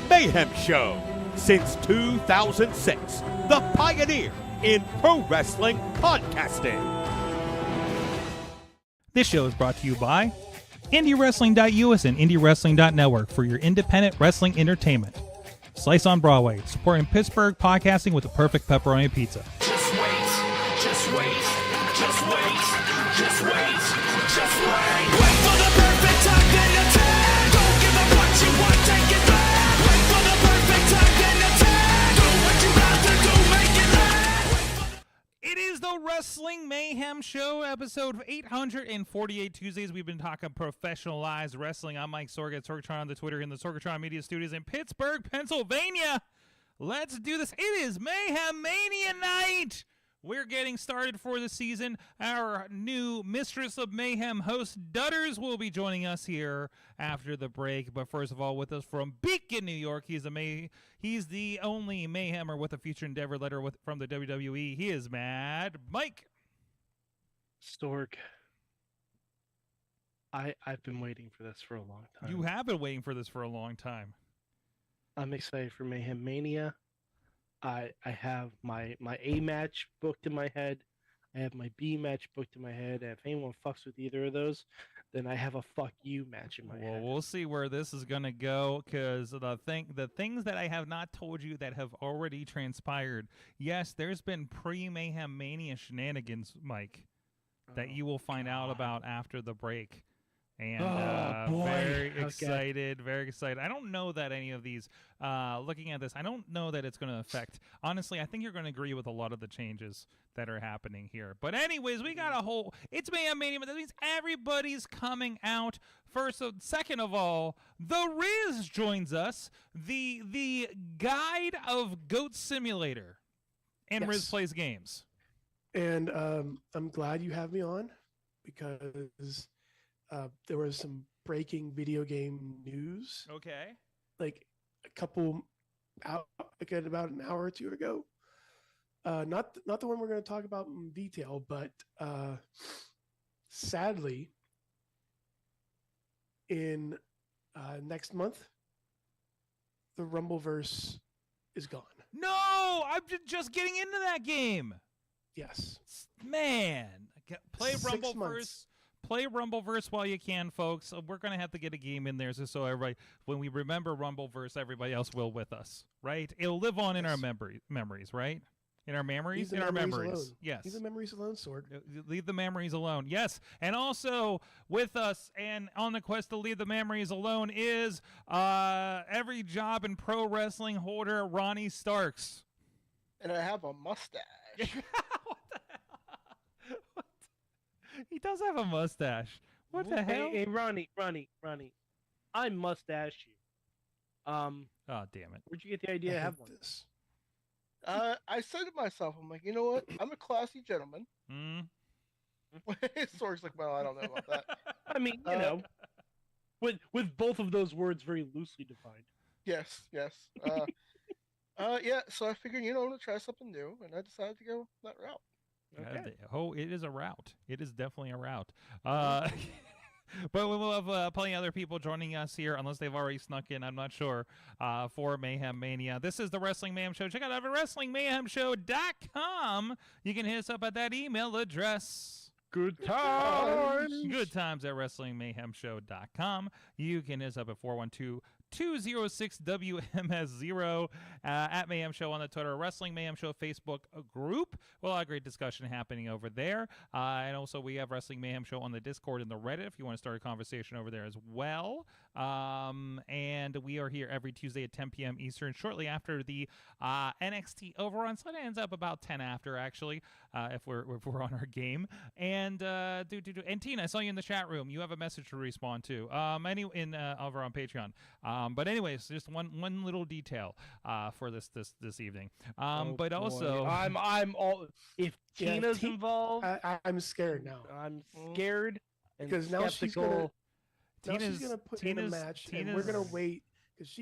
Mayhem Show. Since 2006, the pioneer in pro wrestling podcasting. This show is brought to you by IndieWrestling.us and IndieWrestling.network for your independent wrestling entertainment. Slice on Broadway, supporting Pittsburgh podcasting with the perfect pepperoni pizza. Just wait, just wait, just wait, just wait, just wait. Wait for the perfect time, then attack. Don't give up what you want, take it back. Wait for the perfect time, then attack. Do what you have to do, make it last. It is the Wrestling Mayhem Show, episode 848 Tuesdays. We've been talking professionalized wrestling. I'm Mike Sorg at Sorgatron on the Twitter in the Sorgatron Media Studios in Pittsburgh, Pennsylvania. Let's do this. It is Mayhem Mania night. We're getting started for the season. Our new Mistress of Mayhem host, Dudders, will be joining us here after the break. But first of all, with us from Beacon, New York, he's the only Mayhemmer with a future endeavor letter from the WWE. He is Mad Mike. Stork, I've been waiting for this for a long time. You have been waiting for this for a long time. I'm excited for Mayhem Mania. I have my A match booked in my head. I have my B match booked in my head. And if anyone fucks with either of those, then I have a fuck you match in my head. Well, we'll see where this is gonna go, because the things that I have not told you that have already transpired. Yes, there's been pre-Mayhem Mania shenanigans, Mike, that you will find out about after the break. And very excited, very excited. I don't know that any of these, looking at this, I don't know that it's going to affect. Honestly, I think you're going to agree with a lot of the changes that are happening here. But anyways, we got it's Mayhem Mania, but that means everybody's coming out. Second of all, the Riz joins us, the guide of Goat Simulator, and Yes. Riz Plays Games. And I'm glad you have me on, because there was some breaking video game news, Okay. like about an hour or two ago. Not the one we're going to talk about in detail, but sadly, in next month, the Rumbleverse is gone. No, I'm just getting into that game. Yes. Man, play 6 Rumbleverse. months. Play Rumbleverse while you can, folks. We're going to have to get a game in there so everybody, when we remember Rumbleverse, everybody else will with us, right? It'll live on in our memories, right? In our memories? In our memories. Alone. Yes. Leave the memories alone, Sorg. Leave the memories alone. Yes. And also with us and on the quest to leave the memories alone is every job in pro wrestling holder, Ronnie Starks. And I have a mustache. What the hell? What? He does have a mustache. What the hell? Hey, Ronnie, I mustache you. Oh, damn it. Where'd you get the idea to have one? This. I said to myself, I'm like, you know what? I'm a classy gentleman. Sorg's like, well, I don't know about that. I mean, with both of those words very loosely defined. Yes. Yeah, so I figured, I'm going to try something new, and I decided to go that route. Okay. Oh, it is a route. It is definitely a route. But we will have plenty of other people joining us here, unless they've already snuck in. I'm not sure. For Mayhem Mania. This is the Wrestling Mayhem Show. Check out our WrestlingMayhemShow.com. You can hit us up at that email address. Good times. Good times at WrestlingMayhemShow.com. You can hit us up at 412-206-WMS0 at Mayhem Show on the Twitter, Wrestling Mayhem Show Facebook group. Well, a lot of great discussion happening over there. And also we have Wrestling Mayhem Show on the Discord and the Reddit if you want to start a conversation over there as well. And we are here every Tuesday at 10 p.m. Eastern, shortly after the NXT Overrun. So it ends up about 10 after, actually, if we're on our game. And and Tina, I saw you in the chat room. You have a message to respond to. Over on Patreon. But anyways, just one little detail for this evening. But also, I'm all. If Tina's involved, I'm scared now. I'm scared and Because now she's skeptical. she's gonna put in a match, and we're gonna wait because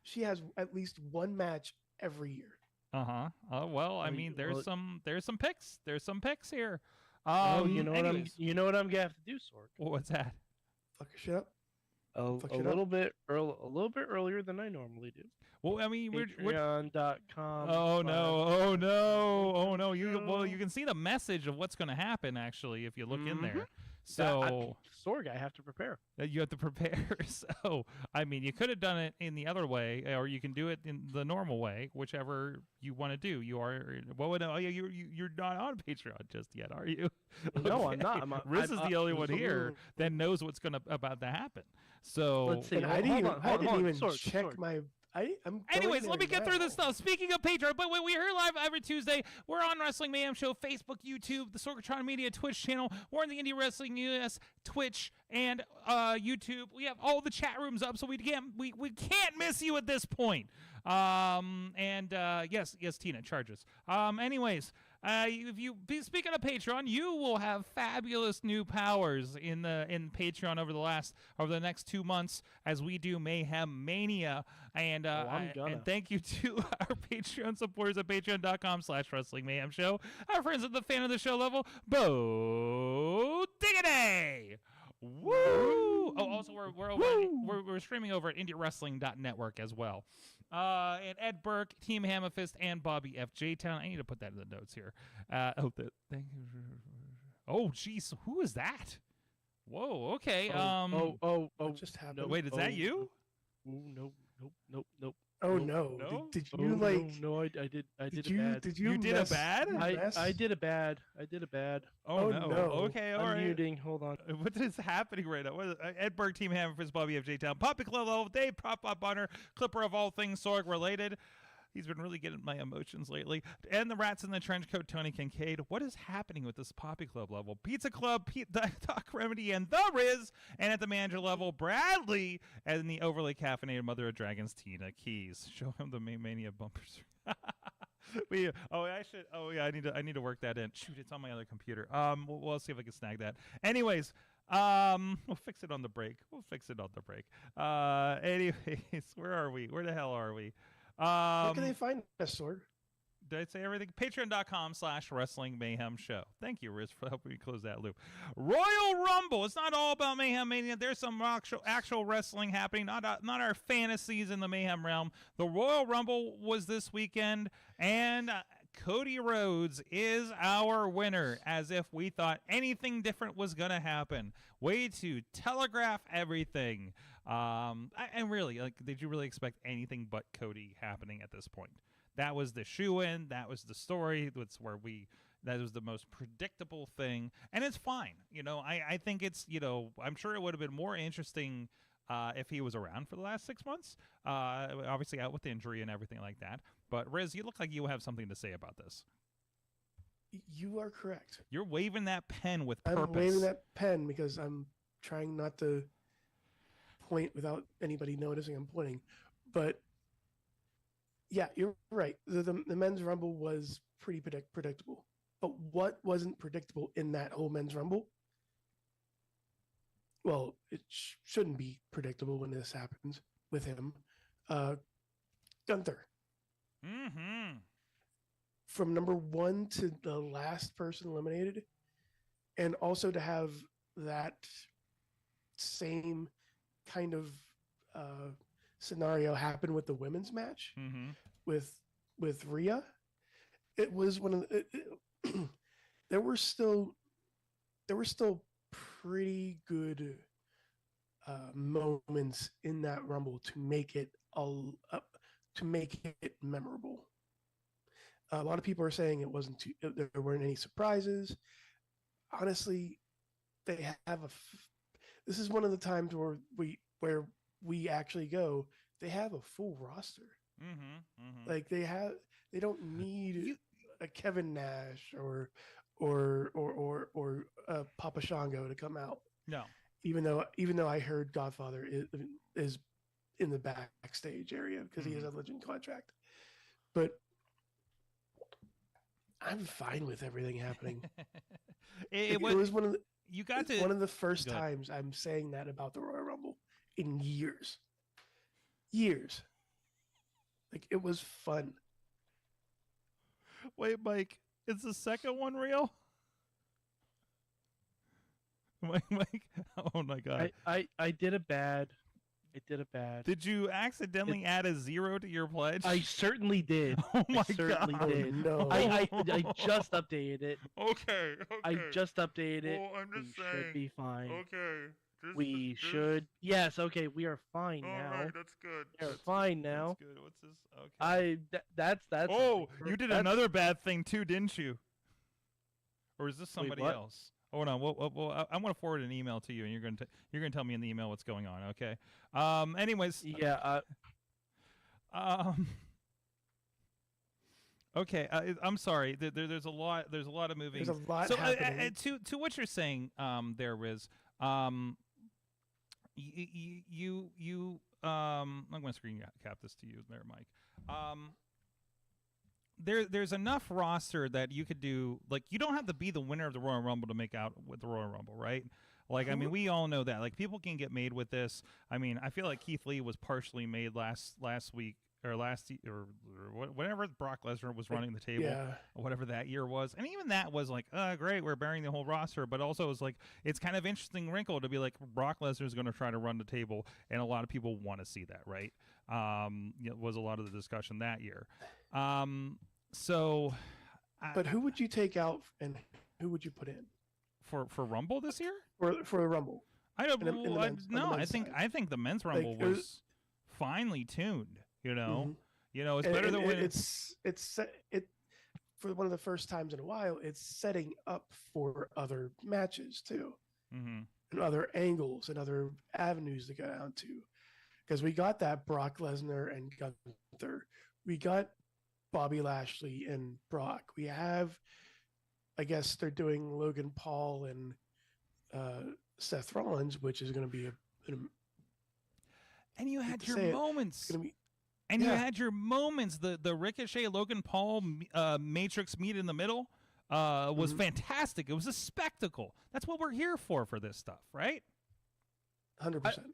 she has at least one match every year. Well, I mean, there's some picks. There's some picks here. You know what I'm gonna have to do, Sorg? What's that? Fuck her shit up. A Fuck shit little bit earlier than I normally do. Well, I mean, we're Patreon.com. Oh no! Oh no! Oh no! You Show. you can see the message of what's going to happen actually if you look in there. Mhm. So Sorg, I have to prepare. you have to prepare. So I mean, you could have done it in the other way, or you can do it in the normal way, whichever you want to do. You are you're not on Patreon just yet, are you? No, I'm not. Riz is the only one here that knows what's about to happen. So Let's see. And I Hold didn't on, even Sorg, check Sorg. my. I'm. anyways, going let me there get through this now. stuff. Speaking of Patreon, but we're here live every Tuesday. We're on Wrestling Mayhem Show, Facebook, YouTube, the Sorgatron Media Twitch channel. We're on the Indie Wrestling US Twitch and YouTube. We have all the chat rooms up, so we can't miss you at this point. Yes, Tina, charges. Anyways. If you speaking of Patreon, you will have fabulous new powers in Patreon over the next 2 months as we do Mayhem Mania, and and thank you to our Patreon supporters at patreon.com/Wrestling Mayhem Show, our friends at the fan of the show level, Bo Diggity. Woo! Oh, also we're streaming over at IndieWrestling.network as well. And Ed Burke, Team Hammerfist, and Bobby F. J. Town. I need to put that in the notes here. Thank you. Oh, jeez, who is that? Whoa. Okay. What just happened? Wait, is that you? Nope. Oh No? no! Did you like? No, I did. I did you? a bad. Did you? You did a bad? I did a bad. I did a bad. Oh, Oh, no. no. Okay, all right. Unmuting. Hold on. What is happening right now? What is, Ed Burke, Team Hammerfist, Bobby F. J. Town, Poppy Club Level, Dave, Prop Pop Bonner, Clipper of all things Sorg related. He's been really getting my emotions lately. And the Rats in the Trench Coat, Tony Kincaid. What is happening with this Poppy Club level? Pizza Club, Doc Remedy, and The Riz. And at the manager level, Bradley. And the overly caffeinated Mother of Dragons, Tina Keys. Show him the Mania bumpers. I need to work that in. Shoot, it's on my other computer. We'll see if I can snag that. Anyways, we'll fix it on the break. Anyways, where are we? Where the hell are we? Where can they find us, Sorg? Did I say everything? Patreon.com/Wrestling Mayhem Show. Thank you, Riz, for helping me close that loop. Royal Rumble. It's not all about Mayhem Mania. There's some actual wrestling happening, not our fantasies in the Mayhem realm. The Royal Rumble was this weekend, and Cody Rhodes is our winner, as if we thought anything different was going to happen. Way to telegraph everything. And really, did you really expect anything but Cody happening at this point? That was the shoe-in. That was the story. That was the most predictable thing. And it's fine. I think it's, I'm sure it would have been more interesting if he was around for the last 6 months. Obviously out with injury and everything like that. But Riz, you look like you have something to say about this. You are correct. You're waving that pen with purpose. I'm waving that pen because I'm trying not to point without anybody noticing I'm pointing. But yeah, you're right. The men's rumble was pretty predictable. But what wasn't predictable in that whole men's rumble? Well, it shouldn't be predictable when this happens with him. Gunther. Mm-hmm. From number 1 to the last person eliminated, and also to have that same kind of scenario happen with the women's match with Rhea. It was one of the, there were still pretty good moments in that rumble to make it memorable. A lot of people are saying there weren't any surprises. Honestly, they have this is one of the times where we actually go. They have a full roster. Like they don't need a Kevin Nash or Papa Shango to come out. No. Even though I heard Godfather is in the backstage area because he has a legend contract, but I'm fine with everything happening. it was one of the, one of the first times I'm saying that about the Royal Rumble in years. Like, it was fun. Wait, Mike, is the second one real? Mike, oh my God. I did a bad. I did it bad. Did you accidentally add a 0 to your pledge? I certainly did. Oh my I certainly god. did. no. I just updated it. Okay. I just updated it. Well, I'm We just should saying. be fine. Okay. We should. Yes. Okay. We are fine now. that's good. We are fine now. That's good. What's this? Okay. That's. Oh, you did that's- another bad thing too, didn't you? Or is this somebody what? else? Hold on. Well, I'm going to forward an email to you, and you're going to tell me in the email what's going on. Okay. Anyways. Yeah. Okay. I'm sorry. There's a lot. There's a lot of moving. There's a lot So happening. to what you're saying, there is you I'm going to screen cap this to you there, Mike. There's enough roster that you could do, like, you don't have to be the winner of the Royal Rumble to make out with the Royal Rumble, right? Like, I mean, we all know that. Like, people can get made with this. I mean, I feel like Keith Lee was partially made last week or whenever Brock Lesnar was running the table, Yeah. or whatever that year was. And even that was like, great, we're burying the whole roster. But also, it's like, it's kind of interesting wrinkle to be like, Brock Lesnar is going to try to run the table, and a lot of people want to see that, right? Was a lot of the discussion that year. So, But who would you take out and who would you put in for Rumble this year? for the Rumble? I don't In the men's- on the no. I men's think side. the men's Rumble it was- was finely tuned. You know, Mhm. it's And- better and than when it for one of the first times in a while. It's setting up for other matches too, Mhm. and other angles and other avenues to go down to. Because we got that Brock Lesnar and Gunther, we got Bobby Lashley and Brock. We have, I guess they're doing Logan Paul and Seth Rollins, which is going to be and you had to your say it. moments. going to be And you Yeah. had your moments. The Ricochet Logan Paul Matrix meet in the middle was Mhm. fantastic. It was a spectacle. That's what we're here for this stuff, right? 100%.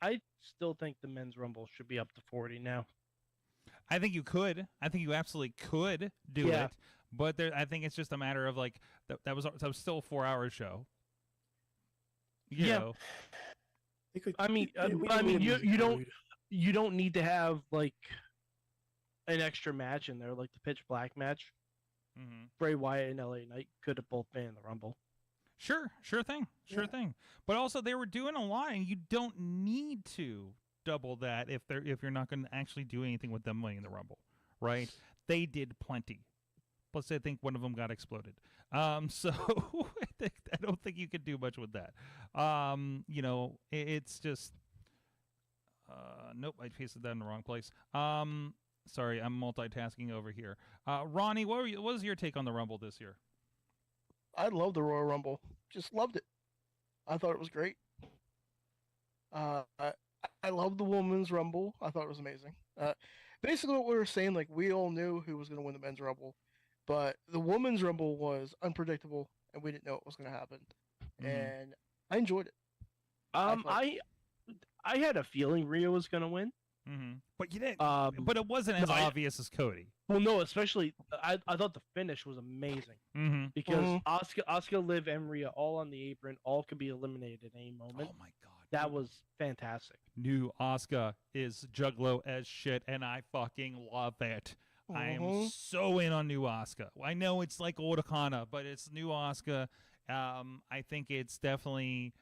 I still think the men's rumble should be up to 40 now. I think you could. I think you absolutely could do Yeah. it. But I think it's just a matter of like that was still a 4-hour show. You Yeah. know? They could- I mean, we I don't mean, need a you don't music you don't need to have like an extra match in there, like the Pitch Black match. Mm-hmm. Bray Wyatt and LA Knight could have both been in the Rumble. Sure thing. Yeah. But also, they were doing a lot, and you don't need to double that if you're not going to actually do anything with them winning the Rumble, right? They did plenty. Plus, I think one of them got exploded. So I don't think you could do much with that. It's just. Nope, I pasted that in the wrong place. Sorry, I'm multitasking over here. Ronnie, what was your take on the Rumble this year? I love the Royal Rumble. Just loved it. I thought it was great. I love the Women's Rumble. I thought it was amazing. Basically, what we were saying, like, we all knew who was going to win the Men's Rumble, but the Women's Rumble was unpredictable, and we didn't know what was going to happen. Mhm. And I enjoyed it. I had a feeling Rhea was gonna win. Mm-hmm. But you didn't. But it wasn't as no, obvious as Cody. well, no, especially I thought the finish was amazing Mm-hmm. because Mhm. Asuka, Liv, and Rhea all on the apron, all could be eliminated at any moment. Oh my god, That was fantastic. new Asuka is juggalo as shit, and I fucking love it. I am Mhm. so in on new Asuka. I know it's like old Akana, but it's new Asuka. I think it's definitely.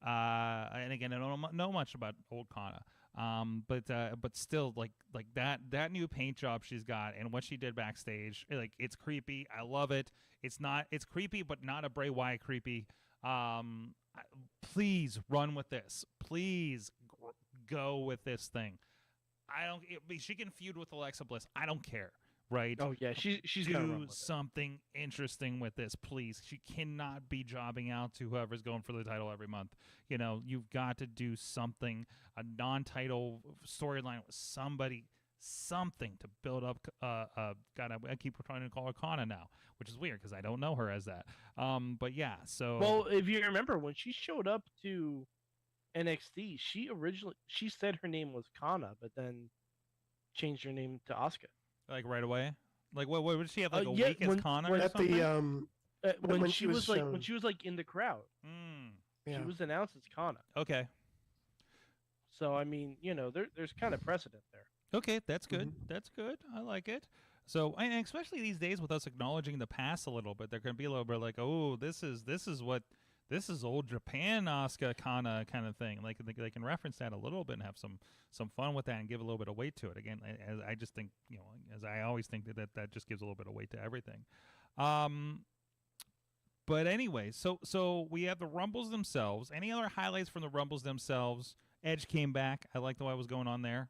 And again, I don't know much about old Kana. But still, like that new paint job she's got and what she did backstage, like, it's creepy. I love it. It's creepy, but not a Bray Wyatt creepy. Please run with this. Please go with this thing. She can feud with Alexa Bliss. I don't care. Right? Oh yeah, she's gonna run Do with it. something interesting with this, please. She cannot be jobbing out to whoever's going for the title every month. You've got to do something, a non-title storyline with something to build up. God, I keep trying to call her Kana now, which is weird because I don't know her as that. But yeah, so Well, if you remember when she showed up to NXT, she said her name was Kana, but then changed her name to Asuka. like right away, like what would she have, like a Yeah, week as when- Kana when or At something? the When When she she was was like shown. when she was like in the crowd, Mm, yeah. she was announced as Kana. okay. So I mean, there's kind of precedent there. Okay, that's good. Mhm. That's good. I like it. So, and especially these days with us acknowledging the past a little bit, they're going to be a little bit like, oh, this is old Japan Asuka kind of thing. Like they can reference that a little bit and have some fun with that and give a little bit of weight to it. Again, as I just think, as I always think that just gives a little bit of weight to everything. But anyway, so we have the Rumbles themselves. Any other highlights from the Rumbles themselves? Edge came back. I like the way it was going on there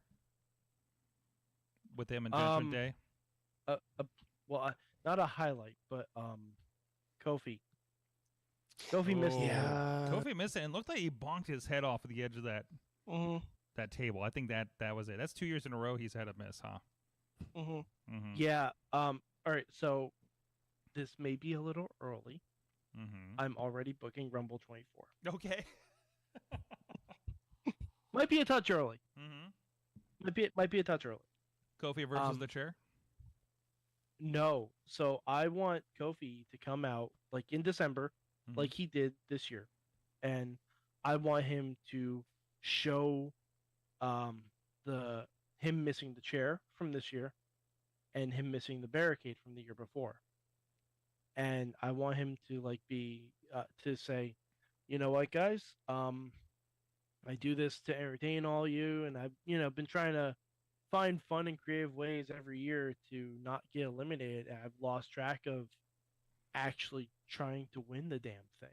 with him and Judgment Day. Not a highlight, but Kofi. Kofi missed it. Yeah. Kofi missed it and looked like he bonked his head off of the edge of that that table. I think that was it. That's 2 years in a row he's had a miss, huh? Mm-hmm. Yeah. All right. So this may be a little early. Mm-hmm. I'm already booking Rumble 24. Okay. Might be a touch early. Mm-hmm. Might be a touch early. Kofi versus the chair. No. So I want Kofi to come out like in December, like he did this year, and I want him to show him missing the chair from this year, and him missing the barricade from the year before, and I want him to like be to say, you know what, guys, I do this to entertain all you, and I've been trying to find fun and creative ways every year to not get eliminated. And I've lost track of actually trying to win the damn thing.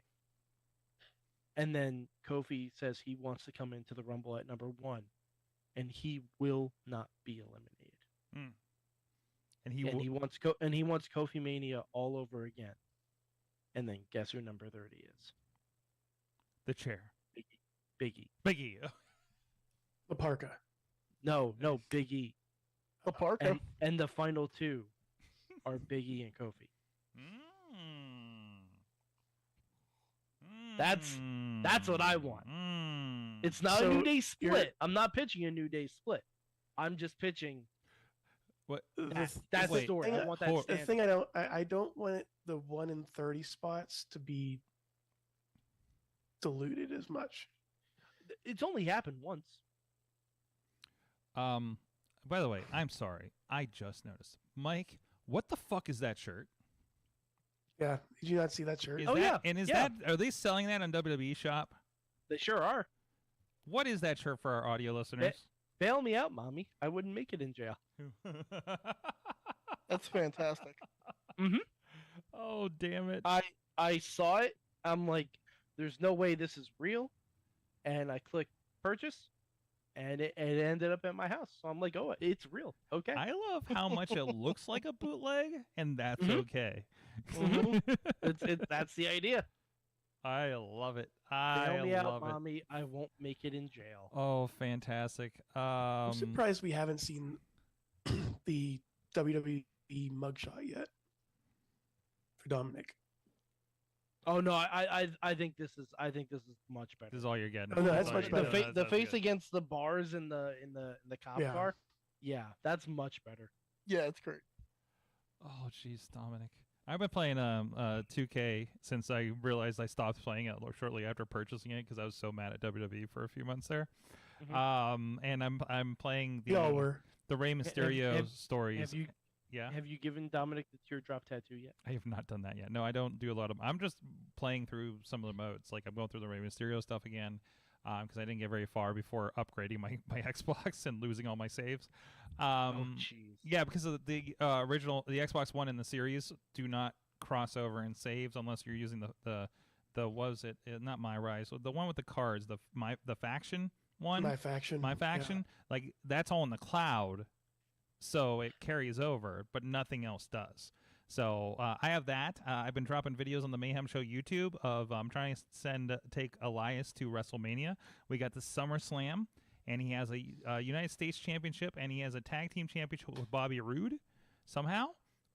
And then Kofi says he wants to come into the Rumble at number 1, and he will not be eliminated. And he wants Kofi Mania all over again. And then guess who number 30 is? The chair. Big E. Big E. The parka. No, Big E. The parka. And the final 2 are Big E and Kofi. That's what I want. It's not a New Day split. I'm not pitching a New Day split. I'm just pitching What? that wait, story. I want that The standard. thing I don't want the 1 in 30 spots to be diluted as much. It's only happened once. By the way, I'm sorry. I just noticed. Mike, what the fuck is that shirt? Yeah, did you not see that shirt? Is Oh, that, yeah, And is yeah. that, are they selling that on WWE Shop? They sure are. What is that shirt for our audio listeners? Bail me out, mommy. I wouldn't make it in jail. That's fantastic. Oh, damn it. I saw it. I'm like, there's no way this is real. And I clicked purchase, and it ended up at my house. So I'm like, oh, it's real. Okay. I love how much it looks like a bootleg, and that's Mhm. okay. That's the idea. I love it. Bail I me out, love it. mommy. I won't make it in jail. Oh, fantastic. I'm surprised we haven't seen the WWE mugshot yet for Dominic. Oh no, I think this is much better. This is all you're getting. Oh, no, that's all much you're better. getting. The That's face good. against the bars in the cop Yeah. car. Yeah, that's much better. Yeah, it's great. Oh, jeez, Dominic. I've been playing 2K since I realized I stopped playing it shortly after purchasing it because I was so mad at WWE for a few months there. And I'm playing We all were. the Rey Mysterio have stories. Yeah, Have you given Dominic the teardrop tattoo yet? I have not done that yet. No, I don't do a lot of. I'm just playing through some of the modes. Like I'm going through the Rey Mysterio stuff again because I didn't get very far before upgrading my Xbox and losing all my saves. Oh jeez. Yeah, because of the original, the Xbox One and the series do not cross over in saves unless you're using the what was it? Not My Rise, the one with the cards, the faction one. My faction. My faction, like that's all in the cloud, so it carries over, but nothing else does. So I have that. I've been dropping videos on the Mayhem Show YouTube of trying to take Elias to WrestleMania. We got the SummerSlam. And he has a United States Championship, and he has a Tag Team Championship with Bobby Roode, somehow.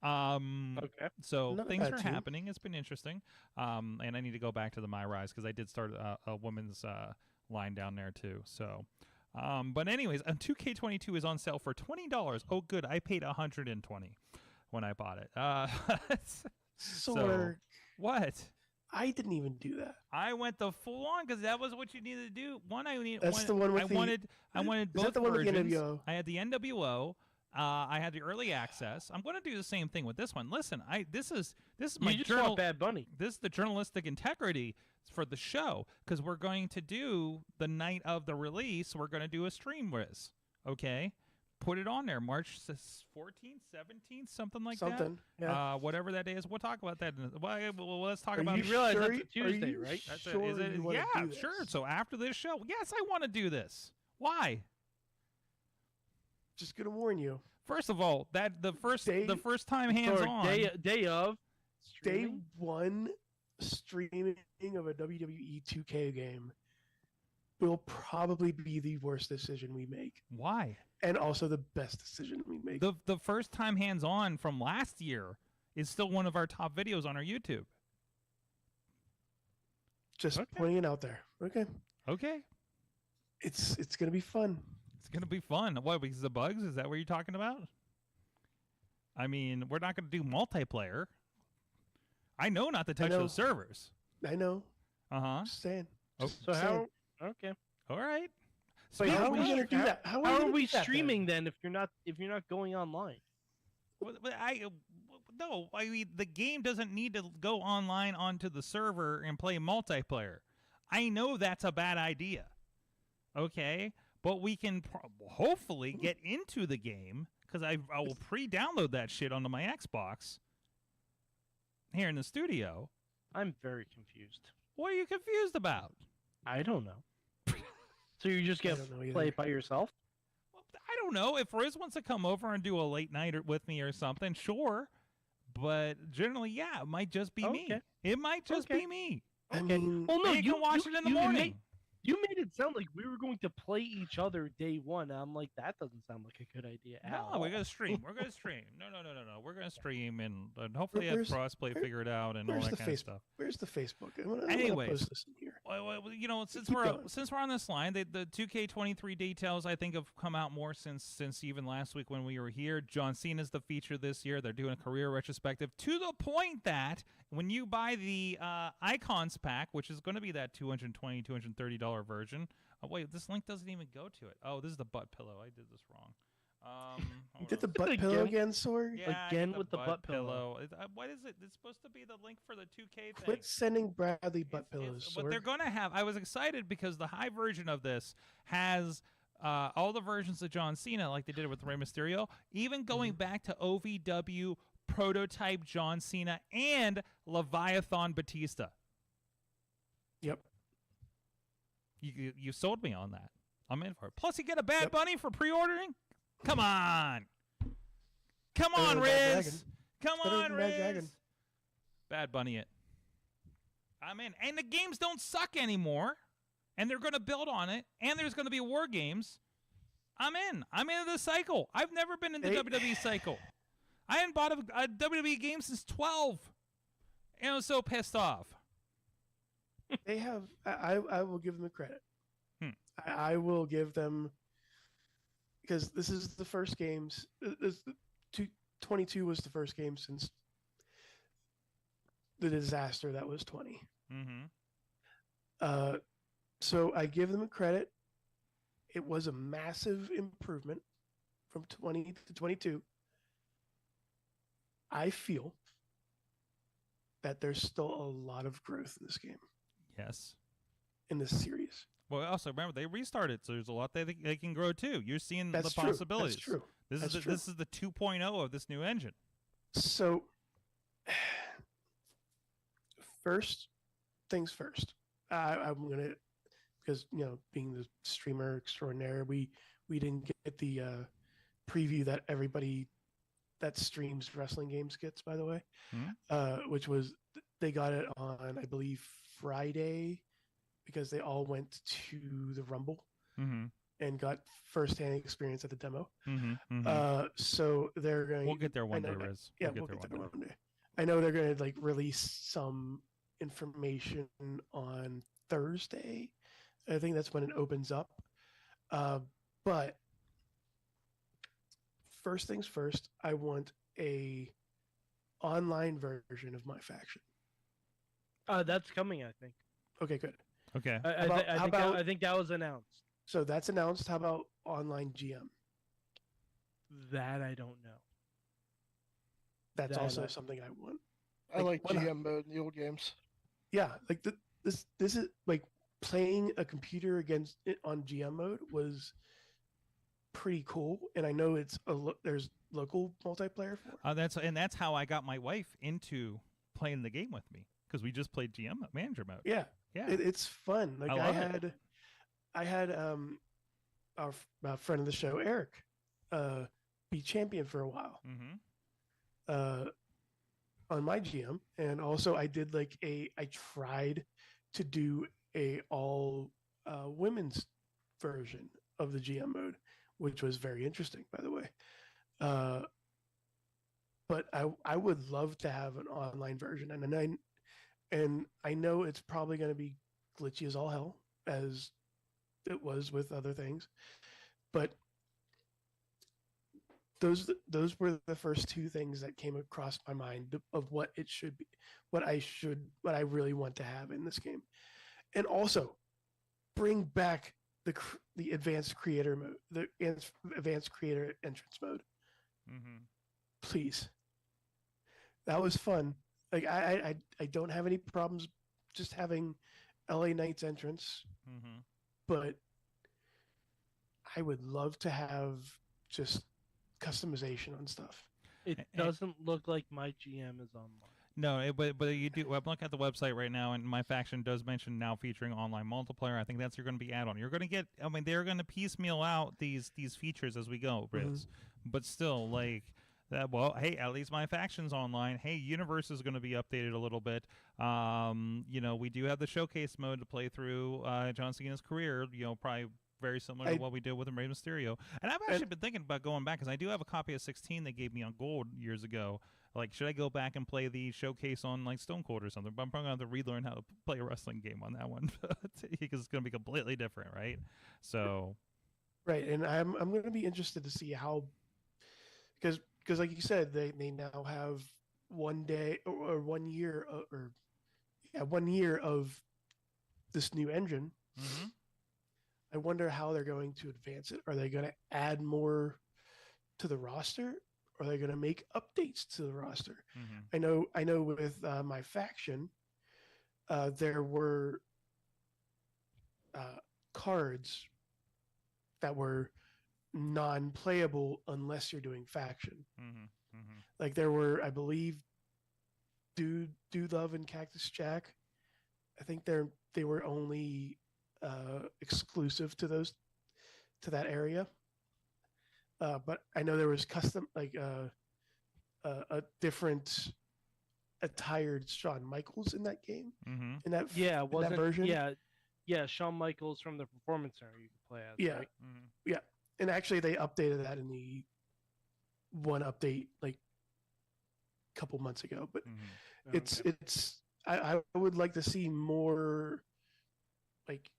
Okay. So Not a things bad are team. happening. It's been interesting. And I need to go back to the My Rise because I did start a women's line down there too. So, but anyways, 2K22 is on sale for $20. Oh, good. I paid $120 when I bought it. Sorg, what? I didn't even do that. I went the full on because that was what you needed to do. That's the one with I wanted Is both that the one with the versions. NWO? I had the NWO. I had the early access. I'm going to do the same thing with this one. Listen, this is my You just journal. want Bad Bunny. This is the journalistic integrity for the show because we're going to do the night of the release. We're going to do a stream riz. Okay, put it on there, March 14th, 17th, something like that. Something. Yeah. Whatever that is, we'll talk about that. Well, let's talk Are about. you You realize sure that's a you- Tuesday, are you right? That's Sure is it? you wanna Yeah, do this? sure. So after this show, yes, I want to do this. Why? Just gonna warn you. First of all, that the first time Or hands on. day of. Day streaming? one streaming of a WWE 2K game will probably be the worst decision we make, Why? and also the best decision we make. The first time hands on from last year is still one of our top videos on our YouTube. Just Okay. pointing it out there. Okay, Okay. it's gonna be fun. It's gonna be fun. What, because the bugs? Is that what you're talking about? I mean, we're not gonna do multiplayer. I know not to touch know. those servers. I know. Uh-huh. Just saying. Oh. Just So saying. how? Okay. All right. Wait, how are we Speaking gonna of- do that? How we are gonna we do that then? streaming then if you're not going online? No, I mean the game doesn't need to go online onto the server and play multiplayer. I know that's a bad idea. Okay, but we can hopefully get into the game because I will pre-download that shit onto my Xbox here in the studio. I'm very confused. What are you confused about? I don't know. So you just I get don't know play either. it by yourself? Well, I don't know if Riz wants to come over and do a late night with me or something. Sure, but generally, yeah, it might just be me. Okay. It might just Okay. be me. I Okay. mean, Well, no, And you can watch it in the you morning. You made it sound like we were going to play each other day one. I'm like, that doesn't sound like a good idea at No, all. we're gonna stream. We're gonna stream. No. We're gonna stream and hopefully have Where's- crossplay where- figured out and all where's that the kind of Facebook? stuff. Where's the Facebook? I'm gonna Anyways. post this in here. Well, you know, since Keep we're going. on this line, the 2K23 details I think have come out more since even last week when we were here. John Cena's the feature this year. They're doing a career retrospective to the point that when you buy the Icons pack, which is going to be that $220, $230 version. Oh, wait, this link doesn't even go to it. Oh, this is the butt pillow. I did this wrong. You Hold did the on. butt pillow Again? again, Sorg? Yeah, I Again did with the butt pillow. What is it? It's supposed to be the link for the 2K thing. Quit sending Bradley butt pillows, What they're Sorg. going to have, I was excited because the high version of this has all the versions of John Cena, like they did it with Rey Mysterio, even going back to OVW prototype John Cena and Leviathan Batista. Yep. You sold me on that. I'm in for it. Plus, you get a Bad Yep. Bunny for pre-ordering. Come on, come Better on, than Bad Riz. Dragon. Come better on, than Bad Riz. Dragon. Bad Bunny it. I'm in. And the games don't suck anymore. And they're going to build on it. And there's going to be war games. I'm in. I'm into the cycle. I've never been in the They- WWE cycle. I hadn't bought a WWE game since 12. And I was so pissed off. They have. I will give them the credit. Hmm. I will give them because this is the first games. 22 was the first game since the disaster that was 20. Mm-hmm. So I give them credit. It was a massive improvement from 20 to 22. I feel that there's still a lot of growth in this game, Yes. in this series. Well, also remember they restarted, so there's a lot they can grow too. You're seeing That's the true. possibilities. That's true. This That's is true. this is the 2.0 of this new engine. So, first things first. I'm gonna, because being the streamer extraordinaire, we didn't get the preview that everybody that streams wrestling games gets. By the way, which was they got it on I believe Friday because they all went to the Rumble Mm-hmm. and got firsthand experience at the demo. Mm-hmm. So they're going. We'll get there one I day, know- Riz. Yeah, we'll we'll get there one day. one day. I know they're going to release some information on Thursday. I think that's when it opens up. But first things first, I want a online version of my faction. That's coming, I think. Okay, good. Okay. I think that was announced. So that's announced. How about online GM? That I don't know. That's That also I- something I want. I like why not? GM mode in the old games. Yeah, like this is like playing a computer against it on GM mode was pretty cool, and I know there's local multiplayer for it. That's how I got my wife into playing the game with me, because we just played GM manager mode. Yeah, Yeah. it's fun. Like I love it. I had our friend of the show Eric be champion for a while Mm-hmm. on my GM, and also I did I tried to do a all women's version of the GM mode, which was very interesting, by the way. But I would love to have an online version, and I know it's probably going to be glitchy as all hell, as it was with other things, but those were the first two things that came across my mind of what it should be, what I really want to have in this game, and also bring back the advanced creator mode, the advanced creator entrance mode. Mm-hmm. Please. That was fun. Like I don't have any problems just having LA Knight's entrance, Mm-hmm. but I would love to have just customization on stuff. It doesn't look like my GM is online. No, but you do. I'm looking at the website right now, and my faction does mention now featuring online multiplayer. I think that's going to be add-on. You're going to get. I mean, they're going to piecemeal out these features as we go, Riz. But still, like that. Well, hey, at least my faction's online. Hey, Universe is going to be updated a little bit. We do have the showcase mode to play through John Cena's career. Probably very similar to what we did with Rey Mysterio. And I've actually been thinking about going back, because I do have a copy of 16 they gave me on gold years ago. Like, should I go back and play the showcase on like Stone Cold or something? But I'm probably going to have to relearn how to play a wrestling game on that one because it's going to be completely different, right? So, right, and I'm going to be interested to see how, because like you said, they now have 1 day or 1 year 1 year of this new engine. mm-hmm. I wonder how they're going to advance it. Are they going to add more to the roster? Or are they going to make updates to the roster? Mm-hmm. I know with my faction, there were cards that were non-playable unless you're doing faction. Mm-hmm. Mm-hmm. Like there were, I believe, Dude Love and Cactus Jack. I think they were only exclusive to that area. But I know there was custom, like a different attired Shawn Michaels in that game. Mm-hmm. In that Wasn't version. Yeah, Shawn Michaels from the Performance Center you could play as. Yeah. Right? Mm-hmm. Yeah, and actually they updated that in the one update like a couple months ago. But it's I would like to see more, like,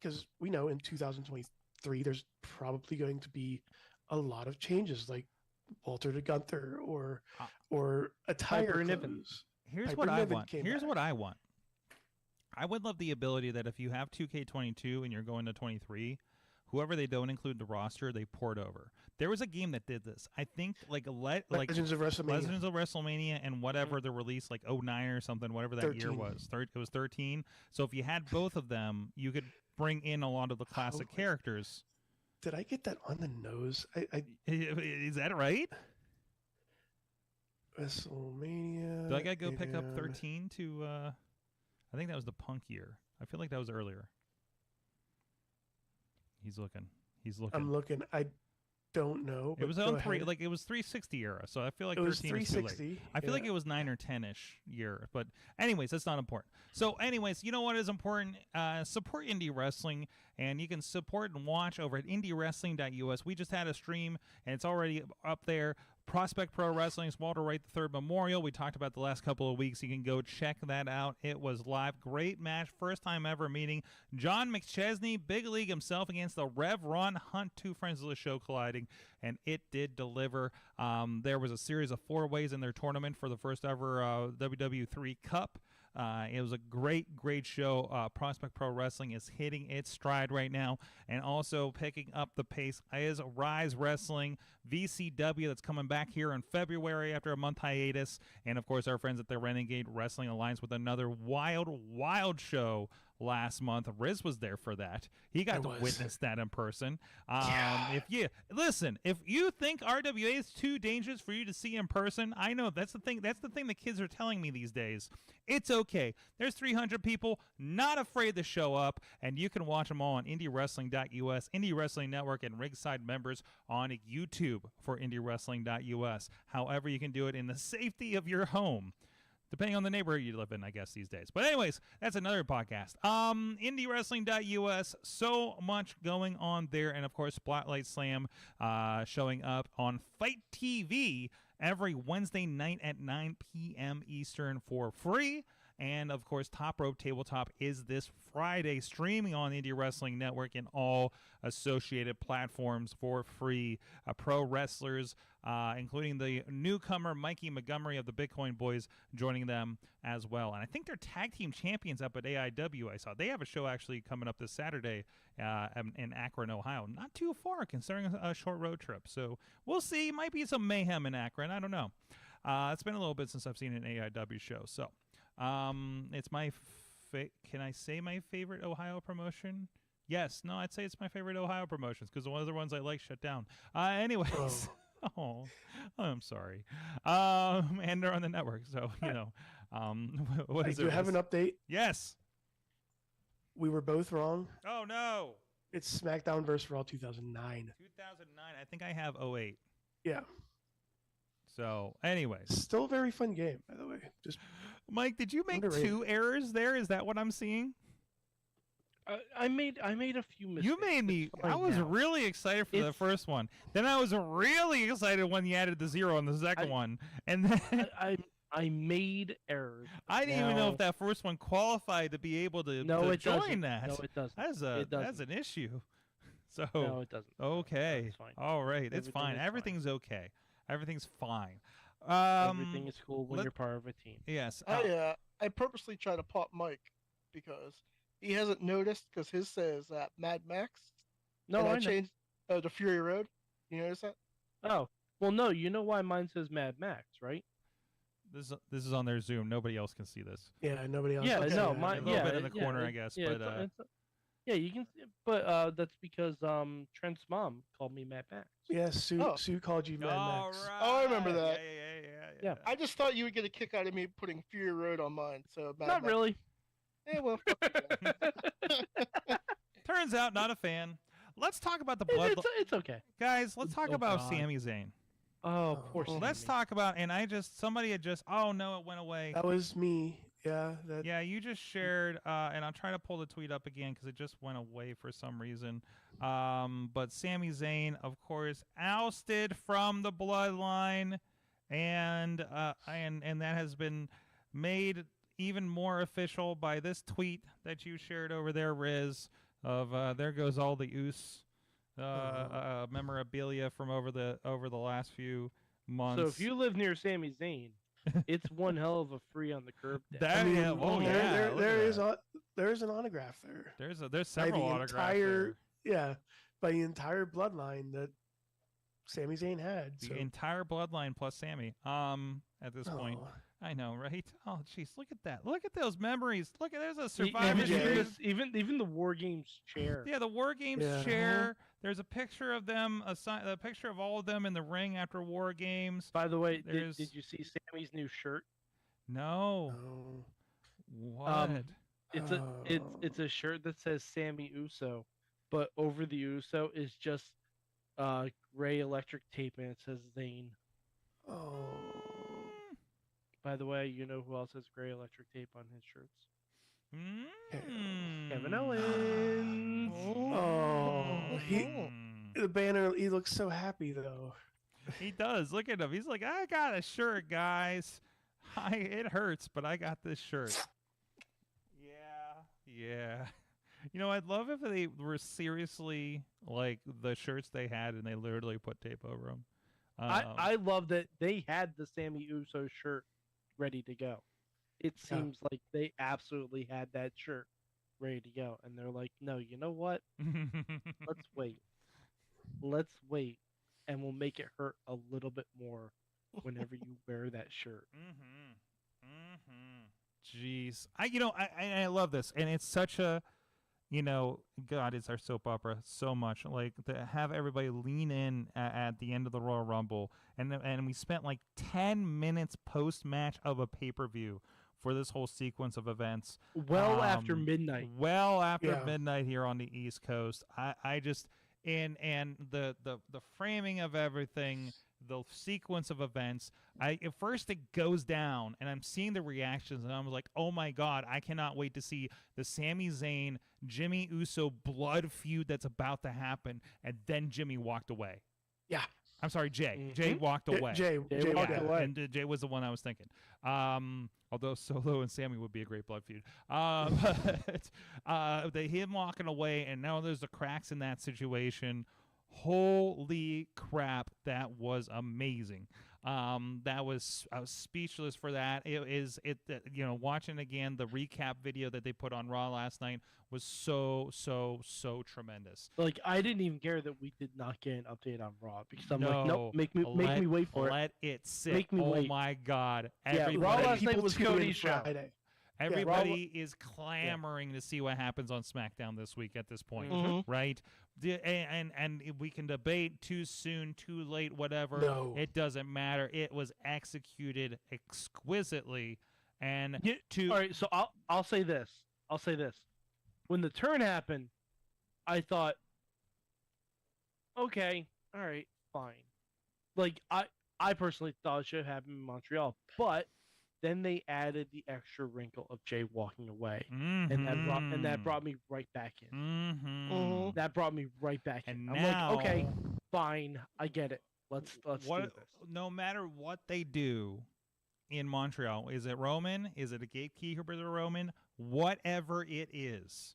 because we know in 2023 there's probably going to be a lot of changes, like Walter to Gunther or attire Piper and clothes. Evans. Here's Piper what I Niven want. came Here's back. what I want. I would love the ability that if you have 2K22 and you're going to 23, whoever they don't include the roster, they port over. There was a game that did this. I think Legends of WrestleMania. Legends of WrestleMania and whatever the release, like 09 or something, whatever that year 13. was. It was 13. So if you had both of them, you could bring in a lot of the classic characters. Did I get that on the nose? Is that right? WrestleMania. Do I gotta go pick up and- 13 to? I think that was the Punk year. I feel like that was earlier. He's looking. I'm looking. I don't know. It but was go on three, ahead. like it was 360 era, so I feel like It was 13 is too late. 360. I feel like yeah. it was 9 or 10ish year, but anyways, that's not important. So, anyways, you know what is important? Support indie wrestling, and you can support and watch over at indiewrestling.us. We just had a stream, and it's already up there. Prospect Pro Wrestling's Walter Wright III Memorial. We talked about the last couple of weeks. You can go check that out. It was live. Great match. First time ever meeting John McChesney, Big League himself, against the Rev Ron Hunt, two friends of the show colliding, and it did deliver. There was a series of 4-ways in their tournament for the first ever WW3 Cup. It was a great show. Prospect Pro Wrestling is hitting its stride right now, and also picking up the pace is Rise Wrestling, VCW, that's coming back here in February after a month hiatus, and of course our friends at the Renegade Wrestling Alliance with another wild show last month. Riz was there for that. He got to witness that in person. If you think RWA is too dangerous for you to see in person, I know that's the thing the kids are telling me these days. It's okay. There's 300 people not afraid to show up, and you can watch them all on IndieWrestling.us, Indie Wrestling Network, and Ringside members on YouTube for IndieWrestling.us. However, you can do it in the safety of your home, depending on the neighborhood you live in, I guess, these days. But anyways, that's another podcast. IndieWrestling.us, so much going on there. And, of course, Spotlight Slam showing up on Fight TV every Wednesday night at 9 p.m. Eastern for free. And, of course, Top Rope Tabletop is this Friday, streaming on Indie Wrestling Network and all associated platforms for free. Pro wrestlers, including the newcomer Mikey Montgomery of the Bitcoin Boys, joining them as well. And I think they're tag team champions up at AIW. I saw they have a show actually coming up this Saturday in Akron, Ohio. Not too far, considering a short road trip. So we'll see. Might be some mayhem in Akron. I don't know. It's been a little bit since I've seen an AIW show. So it's my can I say my favorite Ohio promotion? Yes. No, I'd say it's my favorite Ohio promotions because the other ones I like shut down. Anyways. Oh, I'm sorry. And they're on the network, so you know. What is it? I do have an update. Yes. We were both wrong. Oh no. It's SmackDown vs. Raw 2009. 2009. I think I have 08. Yeah. So, anyways, still a very fun game, by the way. Just Mike, did you make two errors there? Is that what I'm seeing? I made a few mistakes. You made me. I was really excited for the first one. Then I was really excited when you added the 0 on the second one, and then I made errors. I didn't even know if that first one qualified to be able to join that. No, it doesn't. That's an issue. So no, it doesn't. Okay. It's fine. All right. It's Everything fine. is Everything's okay. Everything's fine. Everything is cool when you're part of a team. Yes. I purposely try to pop Mike because he hasn't noticed because his says Mad Max. No, I changed to Fury Road. You notice that? Oh, well, no. You know why mine says Mad Max, right? This is on their Zoom. Nobody else can see this. Yeah, nobody else. Yeah, okay. no, a little bit in the corner, I guess. Yeah, but yeah, you can. But that's because Trent's mom called me Mad Max. Yeah, Sue called you Mad Max. Right. Oh, I remember that. Yeah. I just thought you would get a kick out of me putting Fury Road on mine. So Mad Not Max. really. Yeah, well. Turns out, not a fan. Let's talk about the blood. It's okay. Guys, let's talk about God. Sami Zayn. Oh, poor Sami. Let's talk about, and somebody had just, oh no, it went away. That was me. Yeah. Yeah, you just shared, and I'll try to pull the tweet up again because it just went away for some reason. But Sami Zayn, of course, ousted from the Bloodline, and that has been made even more official by this tweet that you shared over there, Riz. Of there goes all the Oos memorabilia from over the last few months. So if you live near Sami Zayn, it's one hell of a free on the curb day. There's an autograph there. There's several autographs there. Yeah, by the entire bloodline that Sami Zayn had. The entire bloodline plus Sami. At this point. I know, right? Oh, jeez, look at that! Look at those memories. Look at there's a Survivor Series. Even the War Games chair. Yeah, the War Games chair. There's a picture of them, a picture of all of them in the ring after War Games. By the way, did you see Sami's new shirt? No. What? It's a shirt that says Sami Uso, but over the Uso is just gray electric tape and it says Zayn. Oh. By the way, you know who else has gray electric tape on his shirts? Kevin Owens. Oh, the banner. He looks so happy though. He does. Look at him. He's like, I got a shirt, guys. It hurts, but I got this shirt. Yeah. You know, I'd love if they were seriously like the shirts they had, and they literally put tape over them. I love that they had the Sami Uso shirt ready to go. it seems like they absolutely had that shirt ready to go, and they're like, no, you know what? Let's wait. Let's wait, and we'll make it hurt a little bit more whenever you wear that shirt. Jeez, I love this, and it's such a, God, it's our soap opera so much. Like to have everybody lean in at the end of the Royal Rumble, and we spent like 10 minutes post match of a pay-per-view for this whole sequence of events. Well after midnight. Well after midnight here on the East Coast. I just and the framing of everything, the sequence of events. At first it goes down, and I'm seeing the reactions, and I'm like, oh my God, I cannot wait to see the Sami Zayn, Jimmy Uso blood feud that's about to happen. And then Jimmy walked away. Yeah. I'm sorry, Jay. Jay walked away. Jay walked away. And Jay was the one I was thinking. Although Solo and Sammy would be a great blood feud. But him walking away, and now there's the cracks in that situation. Holy crap, that was amazing. I was speechless for that. Watching again the recap video that they put on Raw last night was so tremendous. Like, I didn't even care that we did not get an update on Raw, because I'm like, nope, make me wait for it. Let it sit. Make me wait. My God. Raw last night was Cody's show. Everybody is clamoring to see what happens on SmackDown this week at this point, right? And we can debate too soon, too late, whatever. No. It doesn't matter. It was executed exquisitely. And all right, so I'll say this. When the turn happened, I thought, okay, all right, fine. Like, I personally thought it should have happened in Montreal, but then they added the extra wrinkle of Jay walking away, and that brought me right back in. That brought me right back in. I'm like, okay, fine, I get it. Let's do this. No matter what they do in Montreal, is it Roman? Is it a gatekeeper to Roman? Whatever it is,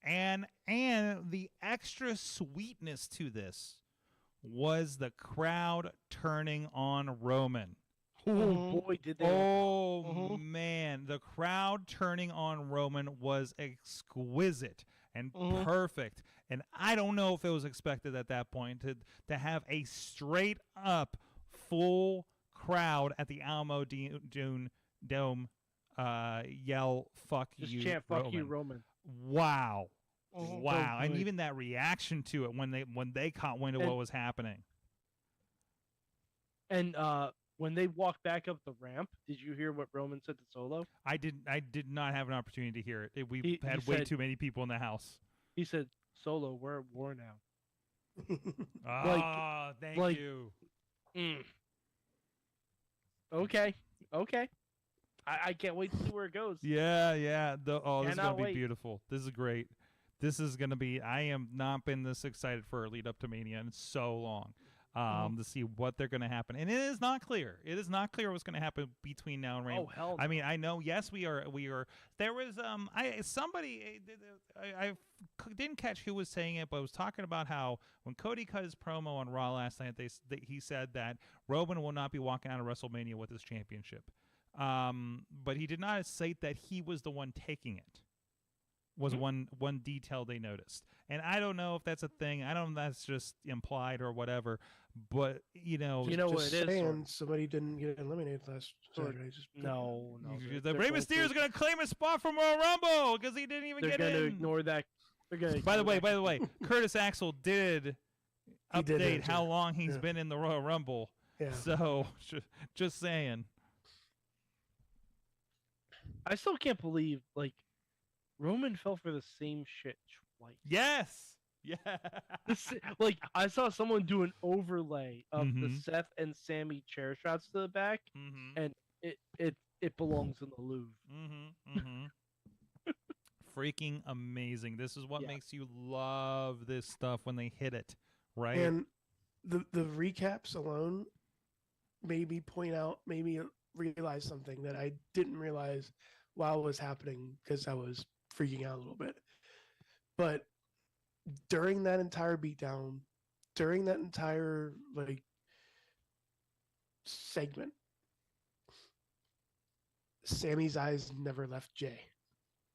and the extra sweetness to this was the crowd turning on Roman. Oh boy, did they! Oh man, the crowd turning on Roman was exquisite and perfect. And I don't know if it was expected at that point to have a straight up full crowd at the Alamo Dome yell "fuck Just you, chant Roman." "fuck you, Roman." Wow, wow, Oh, and boy. even that reaction to it when they caught wind of what was happening. And when they walked back up the ramp, did you hear what Roman said to Solo? I did not have an opportunity to hear it. We He had way said- too many people in the house. He said, "Solo, we're at war now." Thank like- you. Okay. I can't wait to see where it goes. Yeah. This is Cannot gonna be wait. beautiful. This is great. This is gonna be. I am not been this excited for a lead up to Mania in so long. To see what they're going to happen, and it is not clear. It is not clear what's going to happen between now and Rain. Oh hell! No. I mean, I know. Yes, we are. There was I didn't catch who was saying it, but was talking about how when Cody cut his promo on Raw last night, he said that Roman will not be walking out of WrestleMania with his championship. But he did not state that he was the one taking it. Was one detail they noticed, and I don't know if that's a thing. I don't know if that's just implied or whatever. But you know what it is. Saying somebody didn't get eliminated last Saturday. No. The Rey Mysterio is going to claim a spot from Royal Rumble because he didn't even get in. They're going to ignore that. By the way, Curtis Axel did update how long he's been in the Royal Rumble. Yeah. So just saying. I still can't believe Roman fell for the same shit twice. Yes. Yeah. Like, I saw someone do an overlay of the Seth and Sammy chair shots to the back, and it belongs in the Louvre. Freaking amazing. This is what makes you love this stuff when they hit it, right? And the recaps alone made me realize something that I didn't realize while it was happening because I was freaking out a little bit. But during that entire beatdown, during that entire segment, Sammy's eyes never left Jay.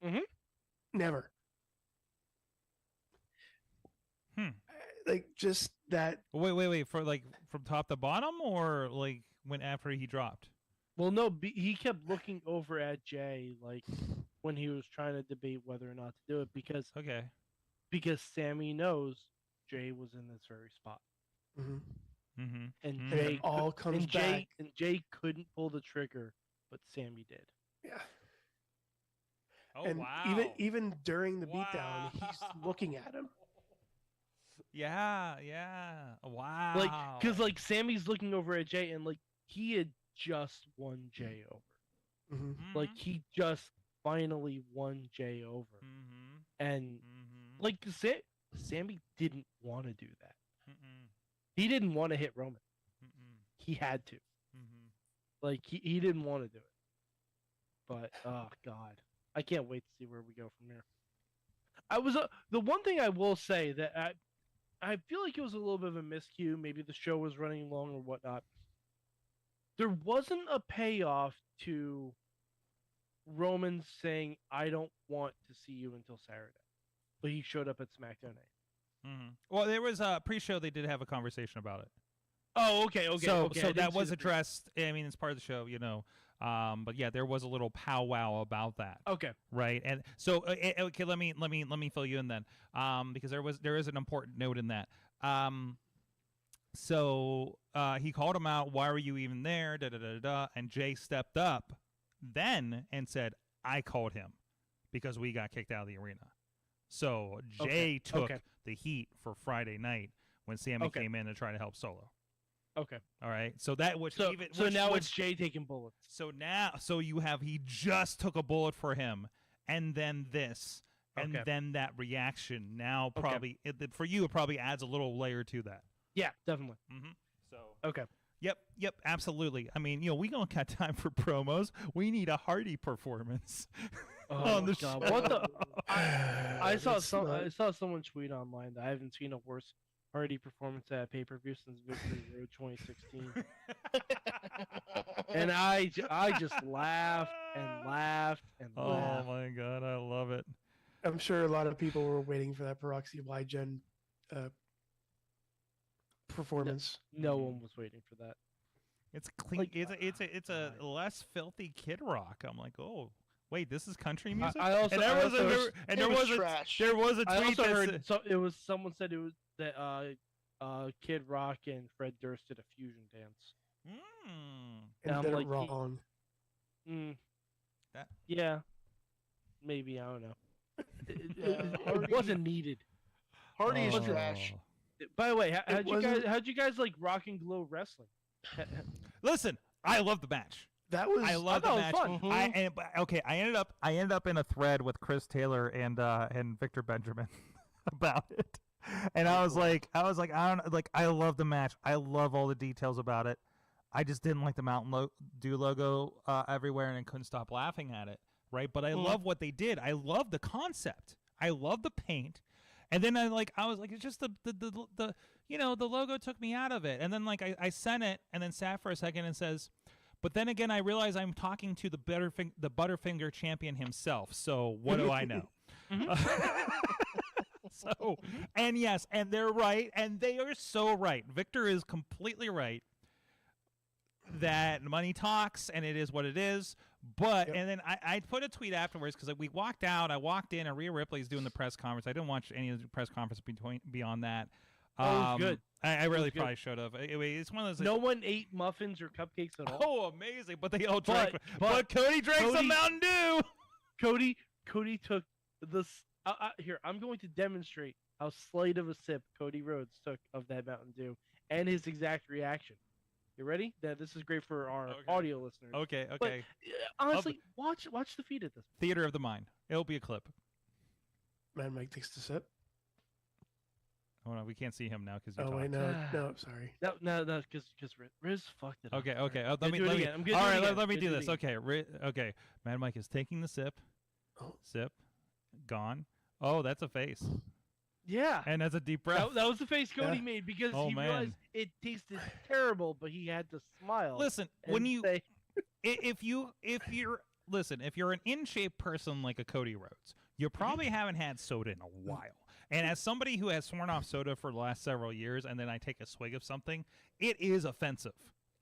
Mhm. Never. Like just that. Wait. For like from top to bottom, or like when after he dropped? Well, no, he kept looking over at Jay like when he was trying to debate whether or not to do it because Sammy knows Jay was in this very spot, Mhm. Mm-hmm. and And Jay it all comes back. and Jay couldn't pull the trigger, but Sammy did. Yeah. Oh And wow. even during the beatdown, he's looking at him. Yeah. Wow. Like, because like Sammy's looking over at Jay, and like he had just won Jay over. Mhm. Like he just finally won Jay over, and like Sammy didn't want to do that. He didn't want to hit Roman. He had to. Like he didn't want to do it. But oh god, I can't wait to see where we go from there. I was the one thing I will say that I feel like it was a little bit of a miscue. Maybe the show was running long or whatnot. There wasn't a payoff to Roman saying, "I don't want to see you until Saturday," but he showed up at SmackDown night. Well, there was a pre-show. They did have a conversation about it. Oh, okay. So I didn't that see was the pre- addressed. I mean, it's part of the show, you know. But yeah, there was a little powwow about that. Okay. Right, and so okay, let me fill you in then, because there is an important note in that. So he called him out. Why were you even there? Da da da da. And Jay stepped up then and said, "I called him because we got kicked out of the arena." So Jay took the heat for Friday night when Sammy came in to try to help Solo. Okay. All right. So that which So even so which, now which, it's Jay taking bullets. so you have he just took a bullet for him, and then this, and then that reaction. Now probably for you it probably adds a little layer to that. Yeah, definitely. So Okay. Yep, absolutely. I mean, we don't got time for promos. We need a Hardy performance on the show. What the? I saw That's not- I saw someone tweet online that I haven't seen a worse Hardy performance at a pay-per-view since Victory Road 2016. And I just laughed and laughed and Oh laughed. my god, I love it. I'm sure a lot of people were waiting for that Peroxy Y-Gen performance. No one was waiting for that. It's clean. Like, it's a less filthy Kid Rock. I'm like, oh wait, this is country music. I also and there I was also a, heard- and it there was was a trash. there was a I tweet also that heard said, so it was someone said it was that Kid Rock and Fred Durst did a fusion dance. And I'm they're like, wrong. That- Yeah, maybe, I don't know. It Hardy- wasn't needed. Hardy is Oh. trash. By the way, wasn't- how'd you guys like Rock and Glow wrestling? Listen, I love the match. That was I love the thought it match. was fun. I ended up in a thread with Chris Taylor and Victor Benjamin about it, and I was like, I don't like. I love the match. I love all the details about it. I just didn't like the Mountain Dew logo everywhere, and I couldn't stop laughing at it. Right, but I love what they did. I love the concept. I love the paint. And then I was like, it's just the the logo took me out of it. And then I sent it and then sat for a second and says, but then again I realize I'm talking to the Butterfinger champion himself. So what do I know? So and yes, and they're right, and they are so right. Victor is completely right that money talks, and it is what it is. But and then I put a tweet afterwards because we walked out. I walked in, and Rhea Ripley's doing the press conference. I didn't watch any of the press conference beyond that. It was good. I really good. probably should have. Anyway, it's one of those. No one ate muffins or cupcakes at all. Oh, amazing! But they all drank. but Cody drank some Cody- Mountain Dew. Cody took this. Here, I'm going to demonstrate how slight of a sip Cody Rhodes took of that Mountain Dew and his exact reaction. You ready? This is great for our audio listeners. Okay. But, honestly, watch the feed of this. Theater of the Mind. It'll be a clip. Man, Mike takes the sip. Hold on, we can't see him now because you Oh talked. wait, no, sorry. No, because Riz fucked it up. Okay. Alright. Let me. do it Let me again. I'm gonna all do it right, again. let me I'm do gonna this. do it Okay. Okay. Mad Mike is taking the sip. Oh. Sip. Gone. Oh, that's a face. Yeah. And that's a deep breath. That was the face Cody Yeah. made because Oh, he man. realized it tasted terrible, but he had to smile. Listen, and when you say, if you're listen, if you're an in-shape person like a Cody Rhodes, you probably haven't had soda in a while. And as somebody who has sworn off soda for the last several years, and then I take a swig of something, it is offensive.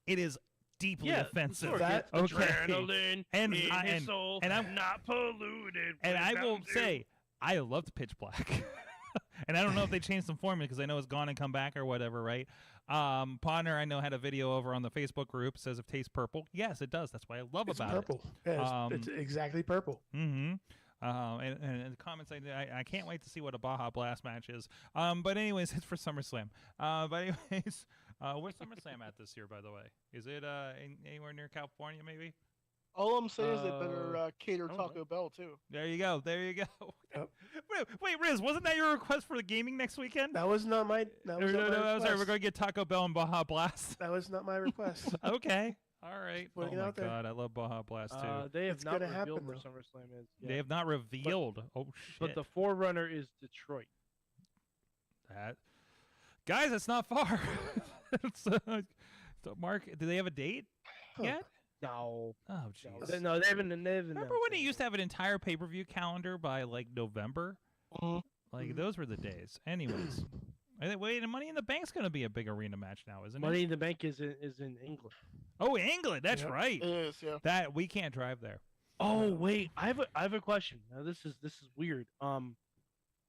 It is deeply offensive. sure, Okay. it's adrenaline And in I- his and- soul, and I'm- not polluted. And with I will Mountain Dew. say, I loved Pitch Black. And I don't know if they changed some formula because I know it's gone and come back or whatever, right? Podner, I know, had a video over on the Facebook group, says it tastes purple. Yes, it does. That's what I love It's about purple. Yeah, it. it's exactly purple. Mm-hmm. And the comments, I can't wait to see what a Baja Blast match is. But anyways, it's for SummerSlam. But anyways, where's SummerSlam at this year, by the way? Is it anywhere near California, maybe? All I'm saying is they better cater I don't know. Taco Bell too. There you go. There you go. Yep. Wait, Riz, wasn't that your request for the gaming next weekend? That was not my. That was not my I'm sorry. We're request. going to get Taco Bell and Baja Blast. That was not my request. Okay. All right. Oh putting it my out there. God, I love Baja Blast too. They have It's not gonna revealed happen, where though. SummerSlam is. They yet. have not revealed. Oh shit. But the forerunner is Detroit. That guys, it's not far. It's, so Mark, do they have a date yet? No, Oh jeez. no, they haven't. Remember when he used to have an entire pay-per-view calendar by like November? Like those were the days. Anyways, wait, and Money in the Bank's going to be a big arena match now, isn't Money it? in the Bank is in England. Oh, England. That's Yep. right. It is, yeah. That we can't drive there. Oh wait, I have a question. Now this is weird.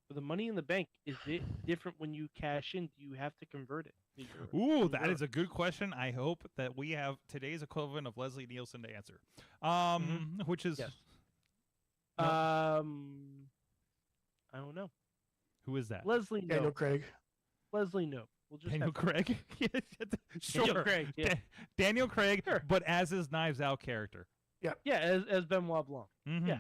For the Money in the Bank, is it different when you cash in? Do you have to convert it? Ooh, that is a good question. I hope that we have today's equivalent of Leslie Nielsen to answer. Which is Yes. No. I don't know. Who is that? Leslie Daniel no. Craig. Leslie no. We'll just Daniel have Craig. Sure. Daniel Craig. Yeah, Daniel Craig, Sure. but as his Knives Out character. yeah, as Benoit Blanc. Yeah.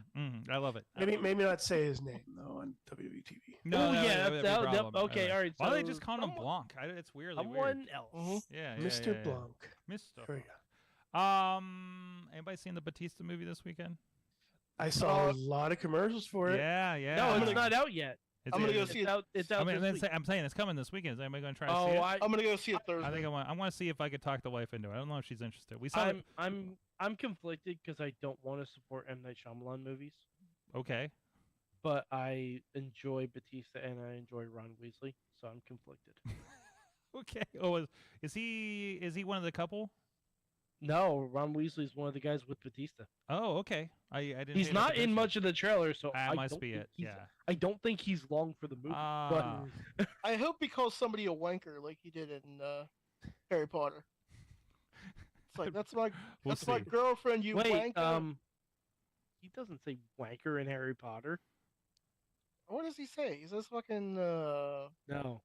I love it. Maybe not say his name though on WWE TV. No, Oh, that yeah, would be a that- problem. okay, all right, Why do they so just call him someone- Blanc? It's weirdly Someone weird. else. Yeah, Mr. Blanc. Mr. There we Blanc. go. Anybody seen the Batista movie this weekend? I saw a lot of commercials for it. Yeah, yeah. No, it's not out yet. It's I'm gonna go it's- see It's it. out. It's out. I mean, this week. I'm saying it's coming this weekend. Is anybody going to try to see Oh, it? I'm gonna go see it Thursday. I think I want to see if I could talk the wife into it. I don't know if she's interested. We saw it. I'm conflicted because I don't want to support M Night Shyamalan movies, Okay. but I enjoy Batista and I enjoy Ron Weasley, so I'm conflicted. Okay. Oh, is he one of the couple? No, Ron Weasley is one of the guys with Batista. Oh, okay. I didn't. He's pay enough not in attention. much of the trailer, so That I must don't be think it. he's- Yeah. I don't think he's long for the movie. Ah. I hope he calls somebody a wanker like he did in Harry Potter. It's like that's my We'll that's my see. girlfriend, you Wait, wanker. he doesn't say wanker in Harry Potter. What does he say? He says fucking No.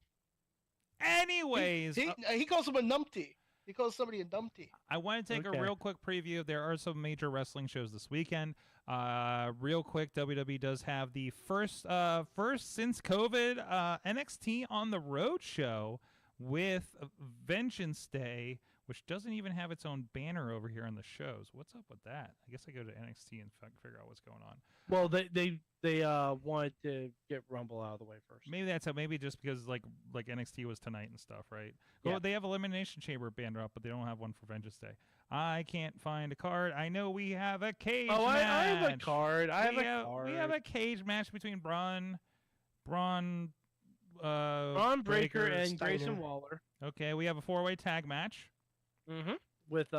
Anyways, he calls him a numpty. He calls somebody a numpty. I want to take Okay. a real quick preview. There are some major wrestling shows this weekend. Real quick, WWE does have the first since COVID NXT on the Road show with Vengeance Day, which doesn't even have its own banner over here on the shows. What's up with that? I guess I go to NXT and figure out what's going on. Well, they wanted to get Rumble out of the way first. Maybe that's how. Maybe just because like NXT was tonight and stuff, right? Yeah. Oh, they have Elimination Chamber banner up, but they don't have one for Vengeance Day. I can't find a card. I know we have a cage Oh, I match. have a card. I have we a card. We have a cage match between Braun Braun Breaker and Steiner. Grayson Waller. Okay, we have a 4-way tag match. Mm-hmm. With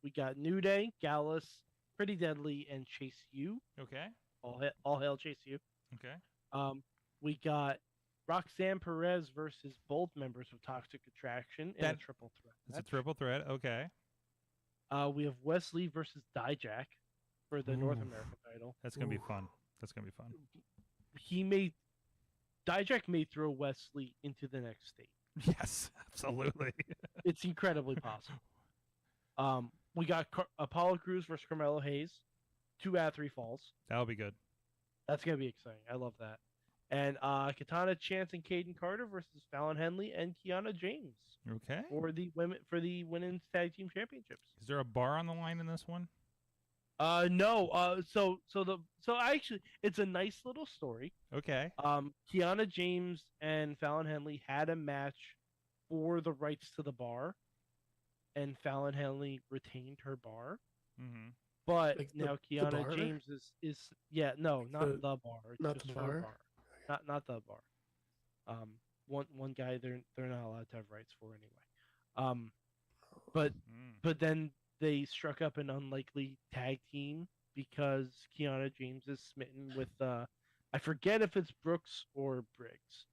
we got New Day, Gallus, Pretty Deadly, and Chase U. Okay. All hail Chase U. Okay. We got Roxanne Perez versus both members of Toxic Attraction in a That- triple threat. It's a match. triple threat. Okay. We have Wesley versus Dijak for the North Ooh. American title. That's gonna be Ooh. fun. That's gonna be fun. Dijak may throw Wesley into the next state. Yes, absolutely. It's incredibly possible. We got Apollo Crews versus Carmelo Hayes, 2 out of 3 falls. That'll be good. That's gonna be exciting. I love that. And Katana Chance and Caden Carter versus Fallon Henley and Kiana James Okay. for the women's tag team championships. Is there a bar on the line in this one? No. So actually, it's a nice little story. Okay. Kiana James and Fallon Henley had a match for the rights to the bar, and Fallon Henley retained her bar. Mm-hmm. But Like now the Kiana bar? James is yeah, no, not The- the bar. It's not just the her bar? bar. Not the bar. One guy they're not allowed to have rights for anyway. But Mm. then they struck up an unlikely tag team because Kiana James is smitten with I forget if it's Brooks or Briggs,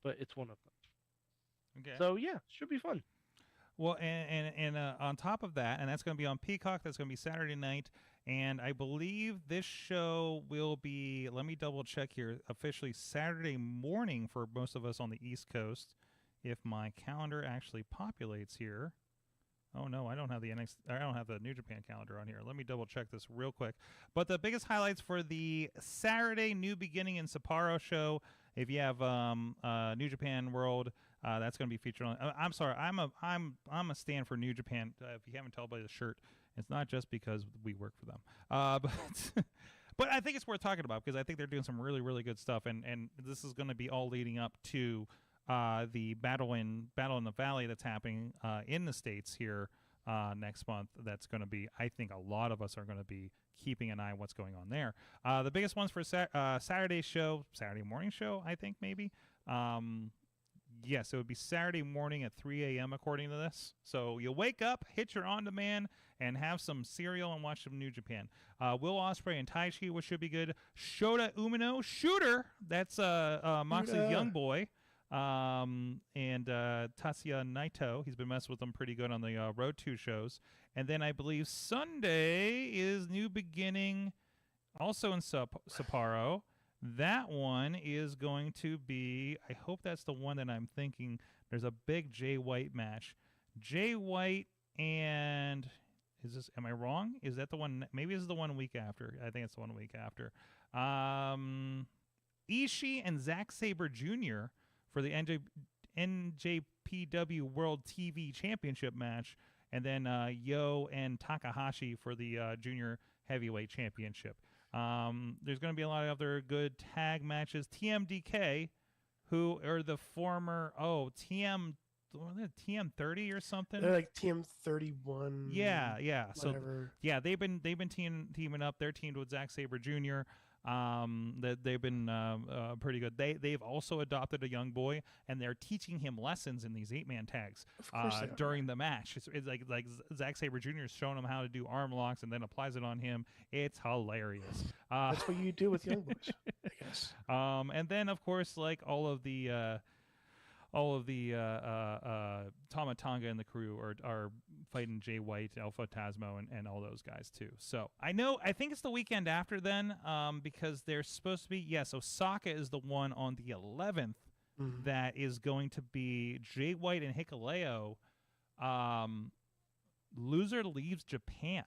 but it's one of them. Okay. So yeah, should be fun. Well, and on top of that, and that's going to be on Peacock. That's going to be Saturday night, and I believe this show will be. Let me double check here. Officially Saturday morning for most of us on the East Coast, if my calendar actually populates here. Oh no, I don't have the I don't have the New Japan calendar on here. Let me double check this real quick. But the biggest highlights for the Saturday New Beginning in Sapporo show, if you have New Japan World, that's going to be featured on. I'm sorry, I'm a stand for New Japan. If you haven't told by the shirt, it's not just because we work for them, but. But I think it's worth talking about because I think they're doing some really, really good stuff, and this is going to be all leading up to the Battle in the Valley that's happening in the States here next month. That's going to be, I think, a lot of us are going to be keeping an eye on what's going on there. The biggest ones for Saturday morning show, I think maybe. Yes, it would be Saturday morning at 3 a.m. according to this. So you wake up, hit your on-demand, and have some cereal and watch some New Japan. Will Ospreay and Taichi, which should be good. Shota Umino, Shooter, that's Moxley's young boy. And Tatsuya Naito, he's been messing with them pretty good on the Road 2 shows. And then I believe Sunday is New Beginning, also in Sapporo. That one is going to be, I hope that's the one that I'm thinking. There's a big Jay White match. Jay White and, am I wrong? Is that the one? Maybe this is the 1 week after. I think it's the 1 week after. Ishii and Zack Sabre Jr. for the NJPW World TV Championship match. And then Yo and Takahashi for the Junior Heavyweight Championship. There's going to be a lot of other good tag matches. TMDK, who are the former TM30 or something. They're like TM31. Yeah. Whatever. So yeah, they've been teaming up. They're teamed with Zack Sabre Jr. They've been pretty good. They've also adopted a young boy, and they're teaching him lessons in these 8-man tags during the match. It's like Zack Sabre Jr. is showing him how to do arm locks and then applies it on him. It's hilarious. That's what you do with young boys, I guess. And then of course, like all of the Tama Tonga and the crew are fighting Jay White, Alpha Tasmo, and all those guys too. So I think it's the weekend after then, because they're supposed to be, yes, Osaka is the one on the 11th that is going to be Jay White and Hikuleo. Loser leaves Japan.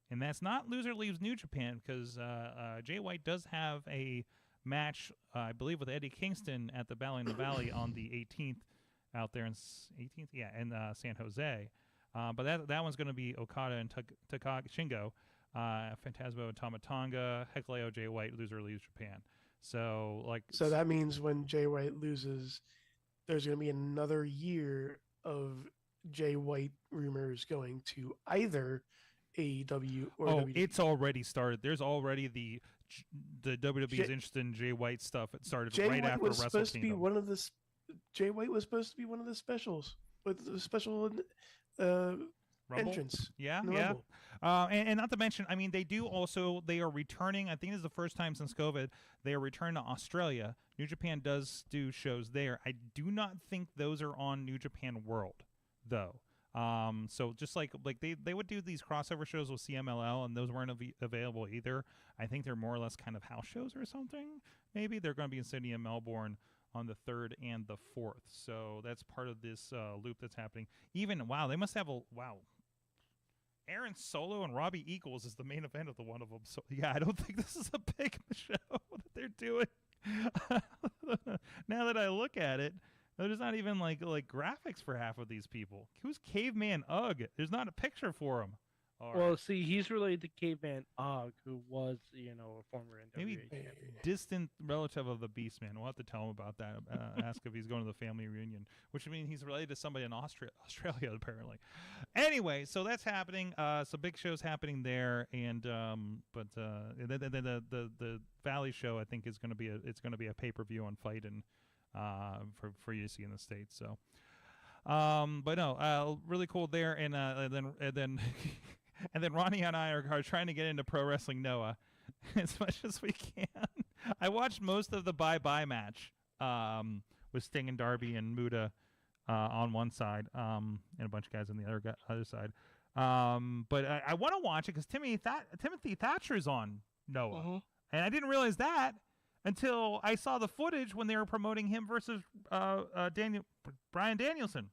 And that's not loser leaves New Japan, because Jay White does have a match, I believe, with Eddie Kingston at the Battle in the Valley on the 18th out there in San Jose. But that one's going to be Okada and Takagi Shingo, Phantasmo and Tama Tonga, Hikuleo, Jay White, loser leaves Japan. So that means when Jay White loses, there's going to be another year of Jay White rumors going to either AEW or WWE. It's already started. There's already the WWE's interested in Jay White stuff. It started Jay right White after was Wrestle supposed to be Kingdom. one of the Jay White was supposed to be one of the specials with the special Rumble? entrance. Yeah, in the yeah. Rumble. And not to mention, I mean, they are returning, I think this is the first time since COVID, they are returning to Australia. New Japan does do shows there. I do not think those are on New Japan World, though. So just like they would do these crossover shows with CMLL, and those weren't available either. I think they're more or less kind of house shows or something. Maybe they're going to be in Sydney and Melbourne on the 3rd and the 4th. So that's part of this loop that's happening. They must have Aaron Solo and Robbie Eagles is the main event of the one of them. So yeah, I don't think this is a big show that they're doing. Now that I look at it, there's not even like graphics for half of these people. Who's Caveman Ugg? There's not a picture for him. All Well, right. see, he's related to Caveman Og, who was, a former NWA Maybe champion. distant relative of the Beast Man. We'll have to tell him about that. Ask if he's going to the family reunion, which means he's related to somebody in Australia apparently. Anyway, so that's happening. So big shows happening there, and then the Valley show I think is going to be a pay-per-view on Fight and for you to see in the States. So, but no, really cool there, and then. And then Ronnie and I are trying to get into Pro Wrestling Noah as much as we can. I watched most of the bye-bye match with Sting and Darby and Muta on one side and a bunch of guys on the other side. But I want to watch it because Timothy Thatcher's on Noah. Mhm. And I didn't realize that until I saw the footage when they were promoting him versus Bryan Danielson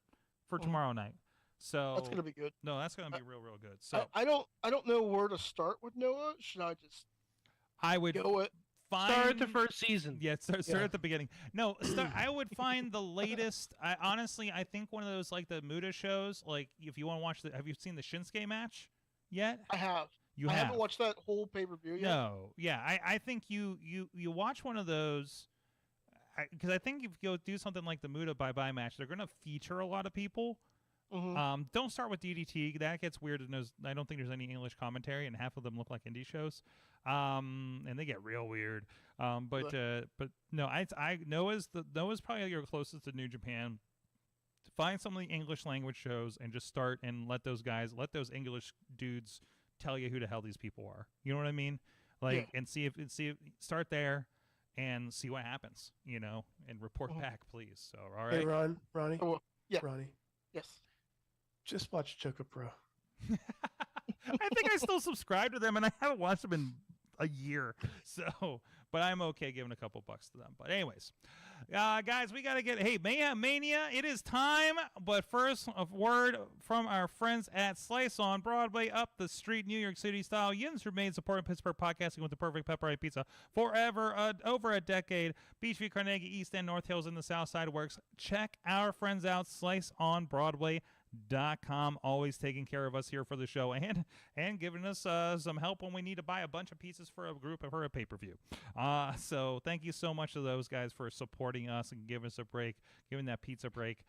for tomorrow night. So That's gonna be good. No, that's gonna be real good. So I don't know where to start with Noah. Should I just I would go it? Start at the find first season. yeah, start at the beginning. No, I would find the latest. I think one of those like the Muta shows. Like if you want to watch have you seen the Shinsuke match yet? I have. You I have. haven't watched that whole pay-per-view yet. No, yeah, I think you watch one of those because I think if you go do something like the Muta bye-bye match, they're gonna feature a lot of people. Mhm. Don't start with DDT. That gets weird. And I don't think there's any English commentary, and half of them look like indie shows. And they get real weird. But no, Noah's probably your closest to New Japan. Find some of the English language shows and just start and let those English dudes tell you who the hell these people are. You know what I mean? Like, and see if start there and see what happens. And report back, please. So, all right. Hey, Ronnie. Oh, yeah. Ronnie, Yes. just watch Choco Pro. I think I still subscribe to them, and I haven't watched them in a year. So, but I'm okay giving a couple bucks to them. But anyways, guys, we got to get, Mayhem Mania, it is time. But first, a word from our friends at Slice on Broadway, up the street, New York City style. Units remain supporting Pittsburgh podcasting with the perfect pepperoni pizza forever, over a decade. Beachview, Carnegie, East End, North Hills, and the South Side works. Check our friends out, sliceonbroadway.com, always taking care of us here for the show and giving us some help when we need to buy a bunch of pieces for a group for a pay-per-view. So thank you so much to those guys for supporting us and giving us a break, giving that pizza break.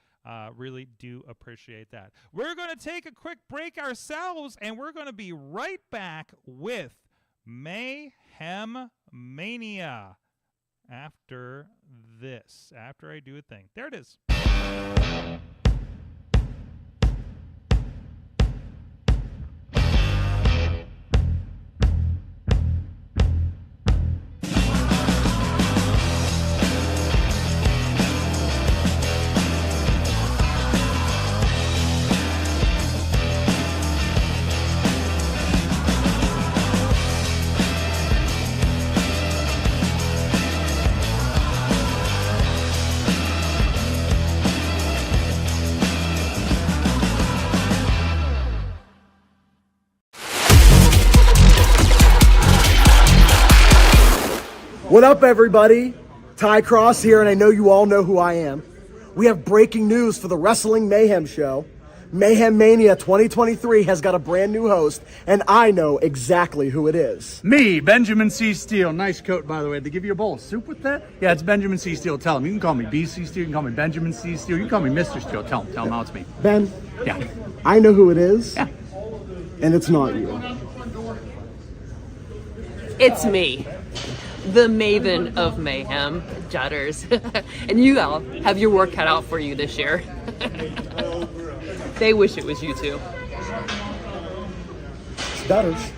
Really do appreciate that. We're going to take a quick break ourselves, and we're going to be right back with Mayhem Mania after I do a thing. There it is. What up, everybody? Ty Cross here, and I know you all know who I am. We have breaking news for the Wrestling Mayhem show. Mayhem Mania 2023 has got a brand new host, and I know exactly who it is. Me, Benjamin C. Steele. Nice coat, by the way. Did they give you a bowl of soup with that? Yeah, it's Benjamin C. Steele. Tell him. You can call me BC Steele. You can call me Benjamin C. Steele. You can call me Mr. Steele. Tell him how it's me. Ben, Yeah. I know who it is, Yeah. and it's not you. It's me, the Maven of Mayhem Dudders. And you all have your work cut out for you this year. They wish it was you too. It's Dudders.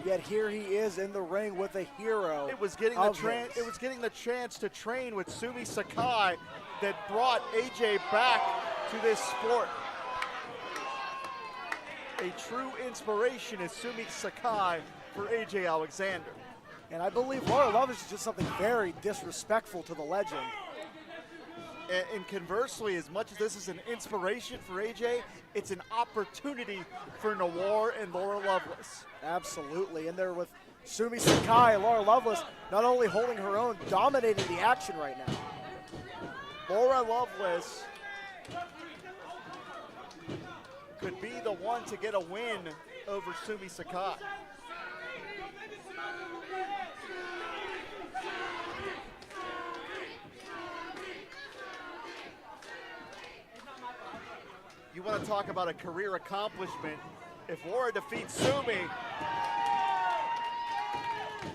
yet here he is in the ring with a hero. It was getting the chance to train with Sumi Sakai that brought AJ back to this sport. A true inspiration is Sumi Sakai for AJ Alexander. And I believe Laura Lovelace did something very disrespectful to the legend. And conversely, as much as this is an inspiration for AJ, it's an opportunity for Noir and Laura Lovelace. Absolutely. And there with Sumi Sakai, Laura Lovelace not only holding her own, dominating the action right now. Laura Lovelace could be the one to get a win over Sumi Sakai. You want to talk about a career accomplishment. If Laura defeats Sumi,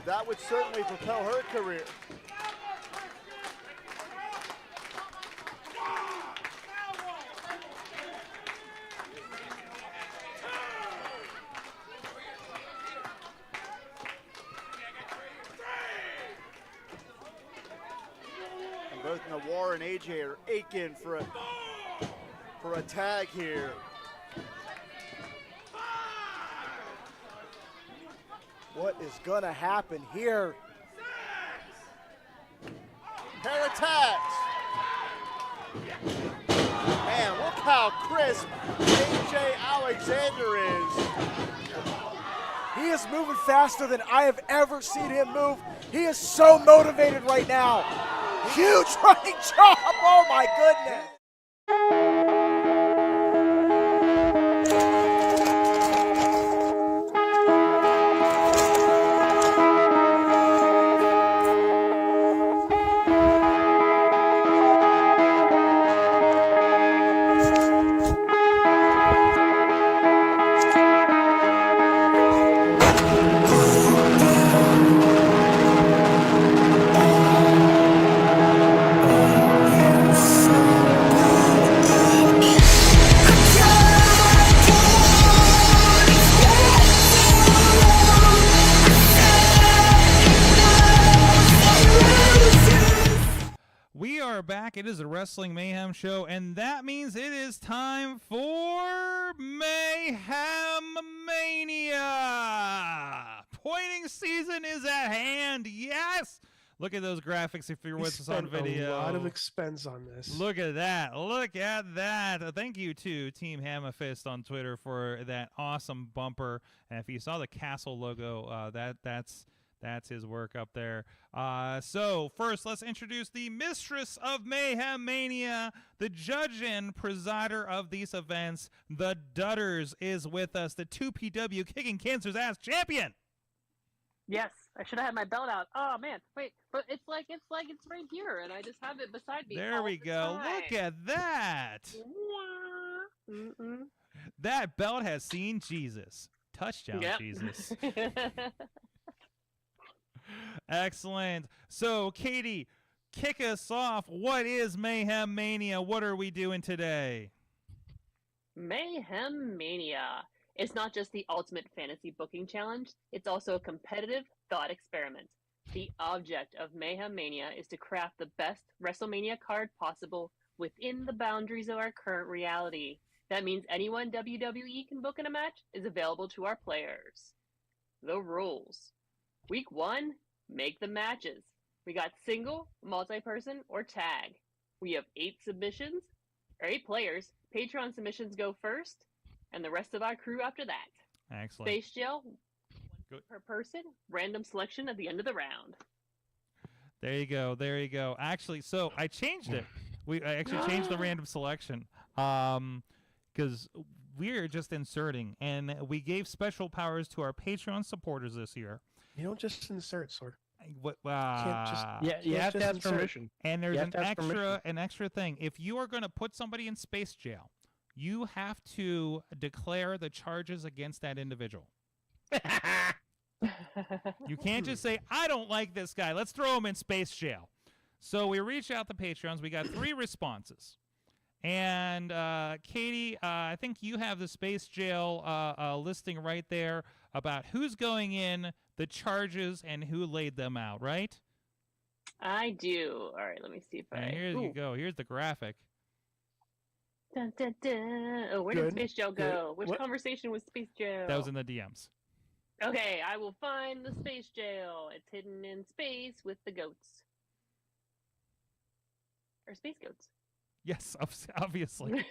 that would certainly propel her career. And both Noir and AJ are aching for a tag here. What is gonna happen here? Pair of tags. Man, look how crisp AJ Alexander is. He is moving faster than I have ever seen him move. He is so motivated right now. Huge running chop, oh my goodness. It is a Wrestling Mayhem show, and that means it is time for Mayhem Mania. Pointing season is at hand. Yes. Look at those graphics if you're with us on video. A lot of expense on this. Look at that. Look at that. Thank you to Team Hammerfist on Twitter for that awesome bumper. And if you saw the castle logo, that's his work up there. So first, let's introduce the Mistress of Mayhem Mania, the judge and presider of these events. The Dudders is with us, the 2PW Kicking Cancer's Ass champion. Yes, I should have had my belt out. Oh man, wait, but it's like it's right here, and I just have it beside me. There we go. Time. Look at that. That belt has seen Jesus. Touchdown, yep. Jesus. Excellent. So, Katie, kick us off. What is Mayhem Mania? What are we doing today? Mayhem Mania. It's not just the ultimate fantasy booking challenge. It's also a competitive thought experiment. The object of Mayhem Mania is to craft the best WrestleMania card possible within the boundaries of our current reality. That means anyone WWE can book in a match is available to our players. The rules. Week 1, make the matches. We got single, multi-person, or tag. We have 8 submissions, or 8 players. Patreon submissions go first, and the rest of our crew after that. Excellent. Face gel, Good. per person, random selection at the end of the round. There you go. There you go. Actually, so I changed it. I actually changed the random selection because we're just inserting, and we gave special powers to our Patreon supporters this year. You don't just insert, Sword. What? You have to ask permission. And there's an extra thing. If you are going to put somebody in space jail, you have to declare the charges against that individual. You can't just say, I don't like this guy. Let's throw him in space jail. So we reached out to Patreons. We got 3 responses. And Katie, I think you have the Space Jail listing right there about who's going in, the charges, and who laid them out, right? I do. All right, let me see if And here you go. Here's the graphic. Dun, dun, dun. Oh, where Good, did Space Jail good. go? Which What- conversation was Space Jail? That was in the DMs. Okay, I will find the Space Jail. It's hidden in space with the goats. Or space goats. Yes, obviously.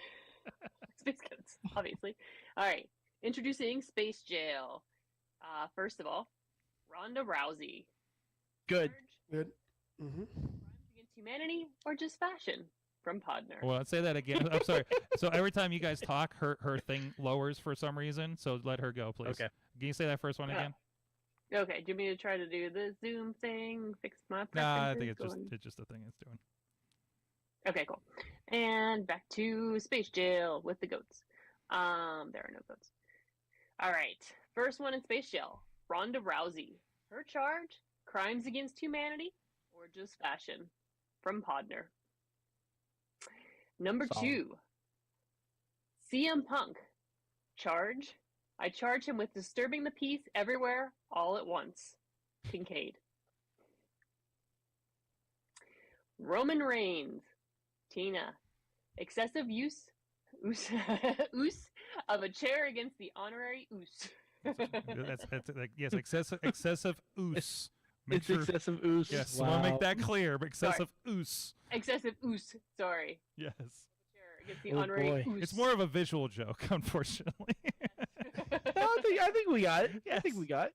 Space goats, obviously. All right, introducing Space Jail. First of all, Ronda Rousey. Good. Charge, Good. Mm-hmm. Crimes Against Humanity, or just fashion from Podner. Well, let's say that again. I'm sorry. So every time you guys talk, her thing lowers for some reason. So let her go, please. Okay. Can you say that first one again? Okay, do you want me to try to do the Zoom thing, fix my preferences? Nah, I think it's Go on. just a thing it's doing. Okay, cool. And back to Space Jail with the goats. There are no goats. All right. First one in Space Jail. Ronda Rousey. Her charge, crimes against humanity or just fashion from Podner. Number Solid. 2. CM Punk. Charge. I charge him with disturbing the peace everywhere all at once. Kincaid. Roman Reigns. Tina. Excessive use of a chair against the honorary oos. That's like, yes, excessive oos. Make It's sure, excessive ooze. yes, I want to make that clear. But excessive oos. Excessive oos. Sorry. Yes, Chair against the Oh, honorary boy. oos. it's more of a visual joke, unfortunately. I think we got it. I think Yes. we got it.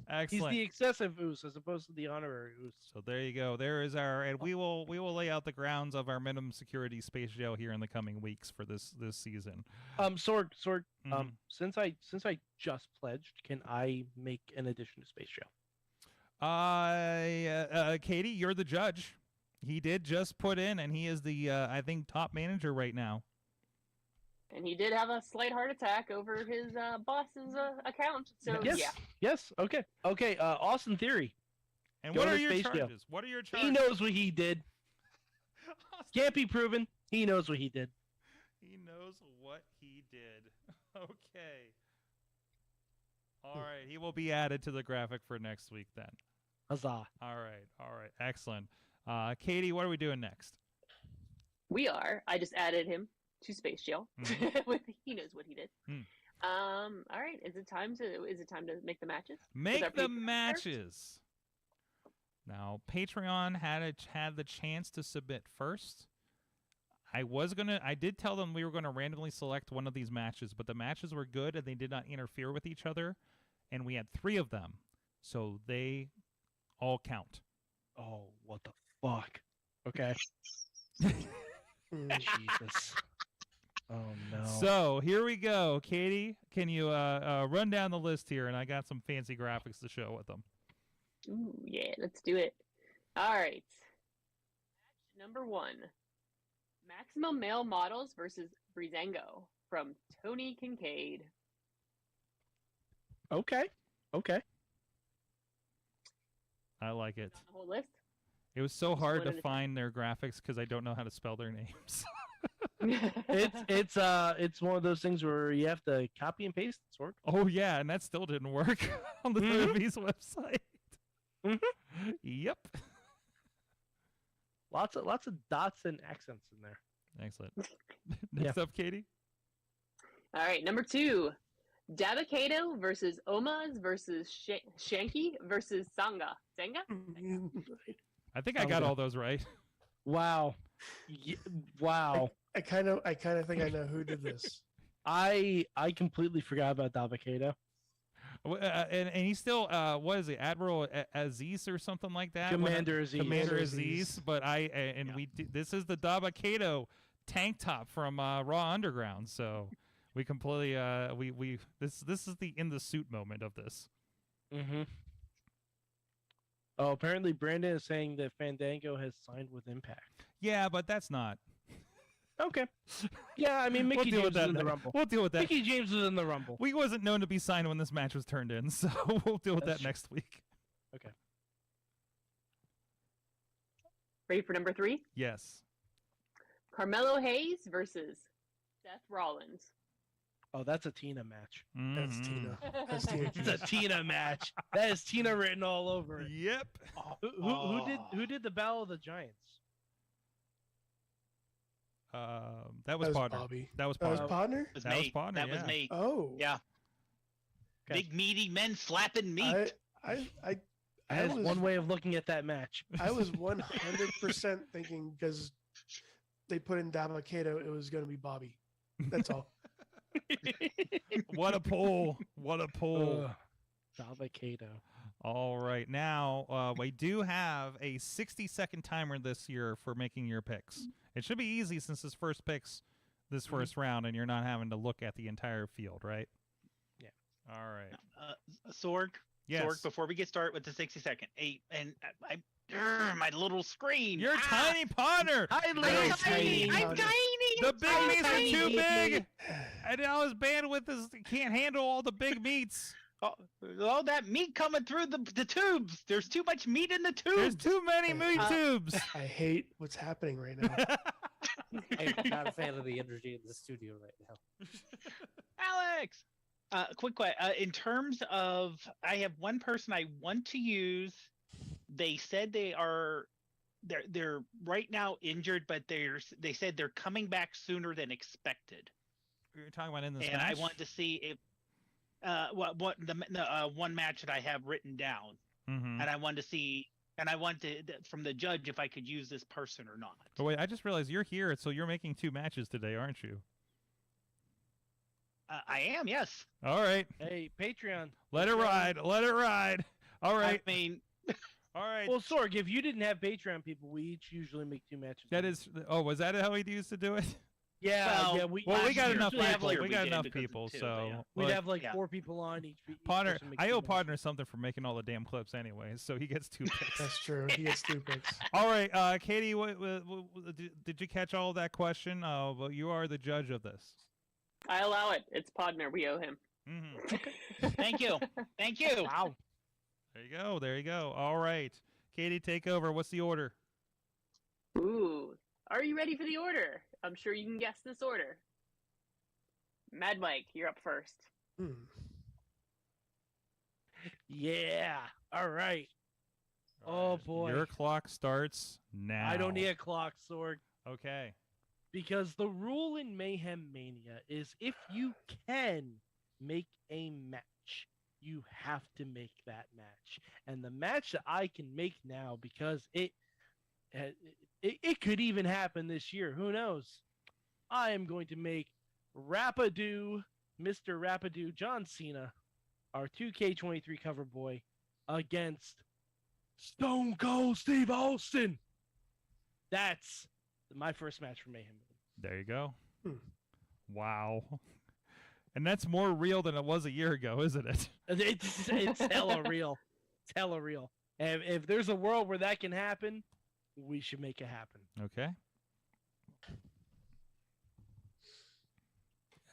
He's Excellent. the excessive ooze as opposed to the honorary ooze. So there you go. There is our, and we will lay out the grounds of our minimum security space jail here in the coming weeks for this season. Sword. Mhm. Since I just pledged, can I make an addition to Space Jail? Katie, you're the judge. He did just put in, and he is the I think top manager right now. And he did have a slight heart attack over his boss's account. So Yes. yeah. Yes. Okay. Okay. Austin Theory. And Go what to are your Space Jail. charges? What are your charges? He knows what he did. Can't be proven. He knows what he did. He knows what he did. Okay. All right. He will be added to the graphic for next week then. Huzzah. All right. Excellent. Katie, what are we doing next? We are. I just added him to Space Jail. He knows what he did. All right. Is it time to make the matches? Make our the Patreon matches. Now, Patreon had the chance to submit first. I did tell them we were going to randomly select one of these matches, but the matches were good and they did not interfere with each other, and we had 3 of them, so they all count. Oh, what the fuck? Okay. Mm. Jesus. Oh no. So here we go. Katie, can you run down the list here? And I got some fancy graphics to show with them. Ooh, yeah, let's do it. All right. Match number 1. Maximum Male Models versus Breezango from Tony Kincaid. Okay. Okay. I like it. The whole list. It was so hard split to into find their graphics because I don't know how to spell their names. It's one of those things where you have to copy and paste. Sword. Oh yeah, and that still didn't work on the WWE's website. Yep. Lots of dots and accents in there. Excellent. Next up, Katie. All right, number 2. Dabakato versus Omas versus Shanky versus Sanga. Sanga? I think I got all those right. Wow. Wow. I kind of think I know who did this. I completely forgot about Dabakato. And he's still what is it, Admiral Aziz or something like that? Commander Aziz. Commander Aziz. Aziz. But this is the Dabakato tank top from Raw Underground. So we completely this is the in the suit moment of this. Mm-hmm. Oh, apparently Brandon is saying that Fandango has signed with Impact. Yeah, but that's not. Okay. Yeah, I mean Mickey deal with James was that in the ne- Rumble. We'll deal with that. Mickey James was in the Rumble. We wasn't known to be signed when this match was turned in, so we'll deal with That's that next week. Okay. Ready for number 3? Yes. Carmelo Hayes versus Seth Rollins. Oh, that's a Tina match. That's Mhm. Tina. That's Tina. It's a Tina match. That is Tina written all over it. Yep. Who did the Battle of the Giants? That was Podner. Bobby. That was That was Podner. Podner? Was That was me. Podner, That was yeah. me. Oh. Yeah. Okay. Big meaty men slapping meat. I That is was- one way of looking at that match. I was 100% thinking because they put in Dabba-Kato, it was going to be Bobby. That's all. What a pull. What a pull. Dabba-Kato. All right. Now, we do have a 60-second timer this year for making your picks. It should be easy since it's first picks this first round and you're not having to look at the entire field, right? Yeah. All right. Sorg. Yes. Sorg, before we get started with the 60-second, my little screen. You're tiny Podner. I'm tiny. I'm tiny. The big I'm meats are tiny. too big. And now his bandwidth can't handle all the big meats. All that meat coming through the tubes. There's too much meat in the There's tubes. too many meat tubes. I hate what's happening right now. I'm not a fan of the energy in the studio right now. Alex. Quick question. In terms of, I have one person I want to use. They said they're right now injured, but they said they're coming back sooner than expected. You're talking about in this And match? I want to see if what the one match that I have written down, Mhm. and I wanted to see, and I wanted from the judge if I could use this person or not. Oh, wait, I just realized you're here, so you're making 2 matches today, aren't you? I am, yes. All right. Hey, Patreon. Let it ride. Let it ride. All right. I mean, All right. Well, Sorg, if you didn't have Patreon people, we each usually make 2 matches. That is. Oh, was that how we used to do it? Yeah, Well, yeah. We got year, enough last people. year We we got did enough because of people, 2, so but yeah. We'd but have like yeah. 4 people on each. Podner. person make I 2 owe matches. Podner something for making all the damn clips, anyway. So he gets 2 picks. That's true. He gets 2 picks. All right, Katie. Did you catch all of that question? Well, you are the judge of this. I allow it. It's Podner. We owe him. Mm-hmm. thank you, thank you. Wow. There you go. There you go. All right, Katie, take over. What's the order? Ooh. Are you ready for the order? I'm sure you can guess this order. Mad Mike, you're up first. Yeah. All right. Oh boy. Your clock starts now. I don't need a clock, Sorg, Okay. because the rule in Mayhem Mania is if you can make a match, you have to make that match. And the match that I can make now, because it could even happen this year. Who knows? I am going to make Rapidu, Mr. Rapidu, John Cena, our 2K23 cover boy, against Stone Cold Steve Austin. That's my first match for Mayhem. There you go. Wow. And that's more real than it was a year ago, isn't it? It's hella real. It's hella real. And if there's a world where that can happen, we should make it happen. Okay.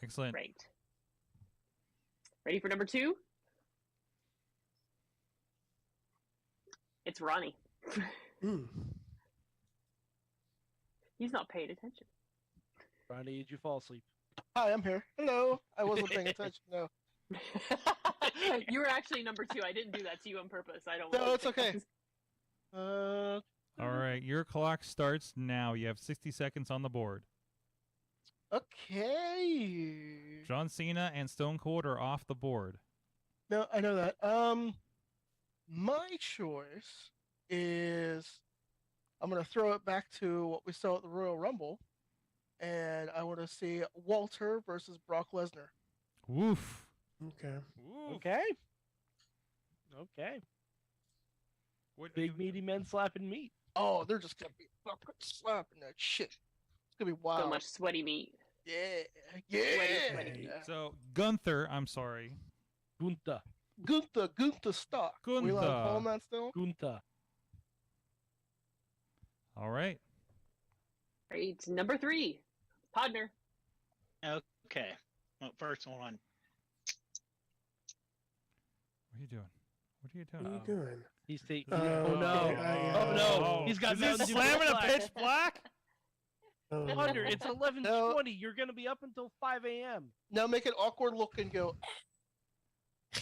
Excellent. Great. Ready for number 2? It's Ronnie. He's not paying attention. Ronnie, did you fall asleep? Hi, I'm here. Hello. I wasn't paying attention. No. You were actually number 2. I didn't do that to you on purpose. I don't. No, want it's okay. All right, your clock starts now. You have 60 seconds on the board. Okay. John Cena and Stone Cold are off the board. No, I know that. My choice is I'm gonna throw it back to what we saw at the Royal Rumble, and I want to see Walter versus Brock Lesnar. Woof. Okay. Woof. Okay. Okay. What, Big meaty men slapping meat. Oh, they're just gonna be fucking slapping that shit. It's gonna be wild. So much sweaty meat. Yeah, Sweaty. yeah. So Gunther, I'm sorry. Gunther. Gunther Stock. We allowed to Gunther. call him that still? Gunther. All right. Great. Number 3, Podner. Okay. Well, first one. What are you doing? What are you doing? What are you doing? He's taking. Oh, Oh no! okay. Oh no! He's got Is he Mountain Dew slamming a Black. pitch black? Hunter, it's 11:20. You're gonna be up until 5 a.m. Now make an awkward look and go.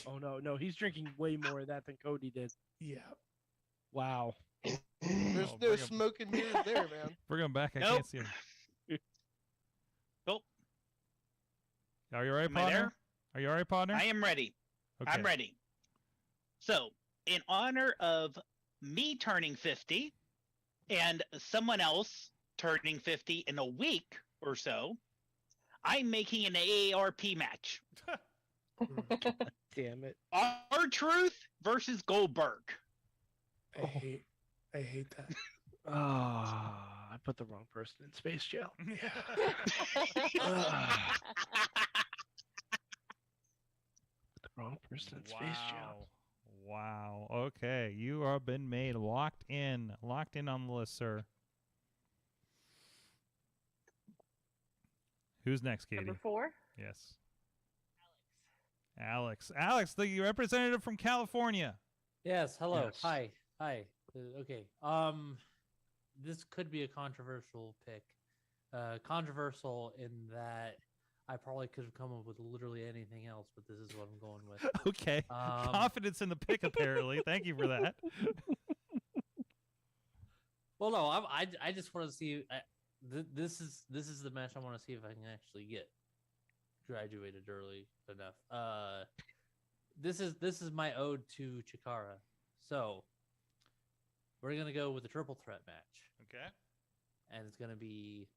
Oh no, he's drinking way more of that than Cody did. Yeah. Wow. There's no smoke and mirrors there, man. Bring him back. I Nope. can't see him. Nope. Are you all right, Am I partner? there? Are you all right, partner? I am ready. Okay. I'm ready. So, in honor of me turning 50 and someone else turning 50 in a week or so, I'm making an AARP match. Damn it. R-Truth versus Goldberg. I hate that. I put the wrong person in space jail. The wrong person in space jail. Wow. Okay. You are been made locked in on the list, sir. Who's next, Katie? Number 4. Yes. Alex, the representative from California. Yes. Hello. Yes. Hi. Okay. This could be a controversial pick. Controversial in that I probably could have come up with literally anything else, but this is what I'm going with. Okay. Confidence in the pick, apparently. Thank you for that. Well, no, I just want to see. This is the match I want to see if I can actually get graduated early enough. This is my ode to Chikara. So we're gonna go with a triple threat match. Okay. And it's gonna be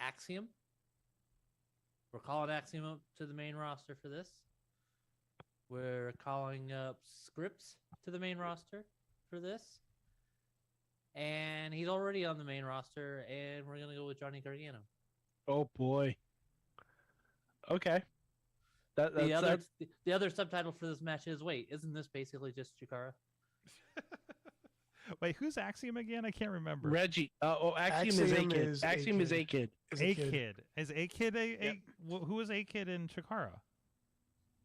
Axiom. We're calling Axiom up to the main roster for this. We're calling up Scripps to the main roster for this. And he's already on the main roster, and we're gonna go with Johnny Gargano. Oh boy. Okay. The other subtitle for this match is, wait, isn't this basically just Chikara? Wait, who's Axiom again? I can't remember. Reggie. Axiom is A-Kid. Axiom is A-Kid. A-Kid. Is A-Kid who was A-Kid in Chikara?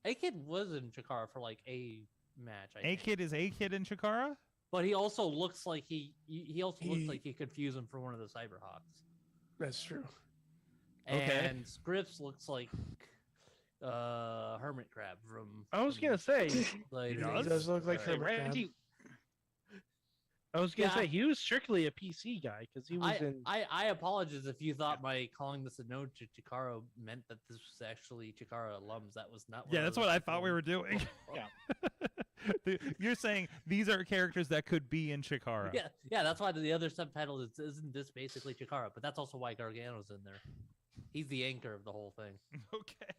A-Kid was in Chikara for like a match. A-Kid is A-Kid in Chikara? But he also looks like he looks like he confused him for one of the Cyberhawks. That's true. And Scripps looks like Hermit Crab from. I was gonna say. He does look like Hermit Crab. Randy, I was gonna say he was strictly a PC guy because he was in. I apologize if you thought my calling this a node to Chikara meant that this was actually Chikara alums. That was not. Yeah, that's what I thought we were doing. Yeah. You're saying these are characters that could be in Chikara. Yeah, that's why the other subtitle is, isn't this basically Chikara? But that's also why Gargano's in there. He's the anchor of the whole thing. Okay.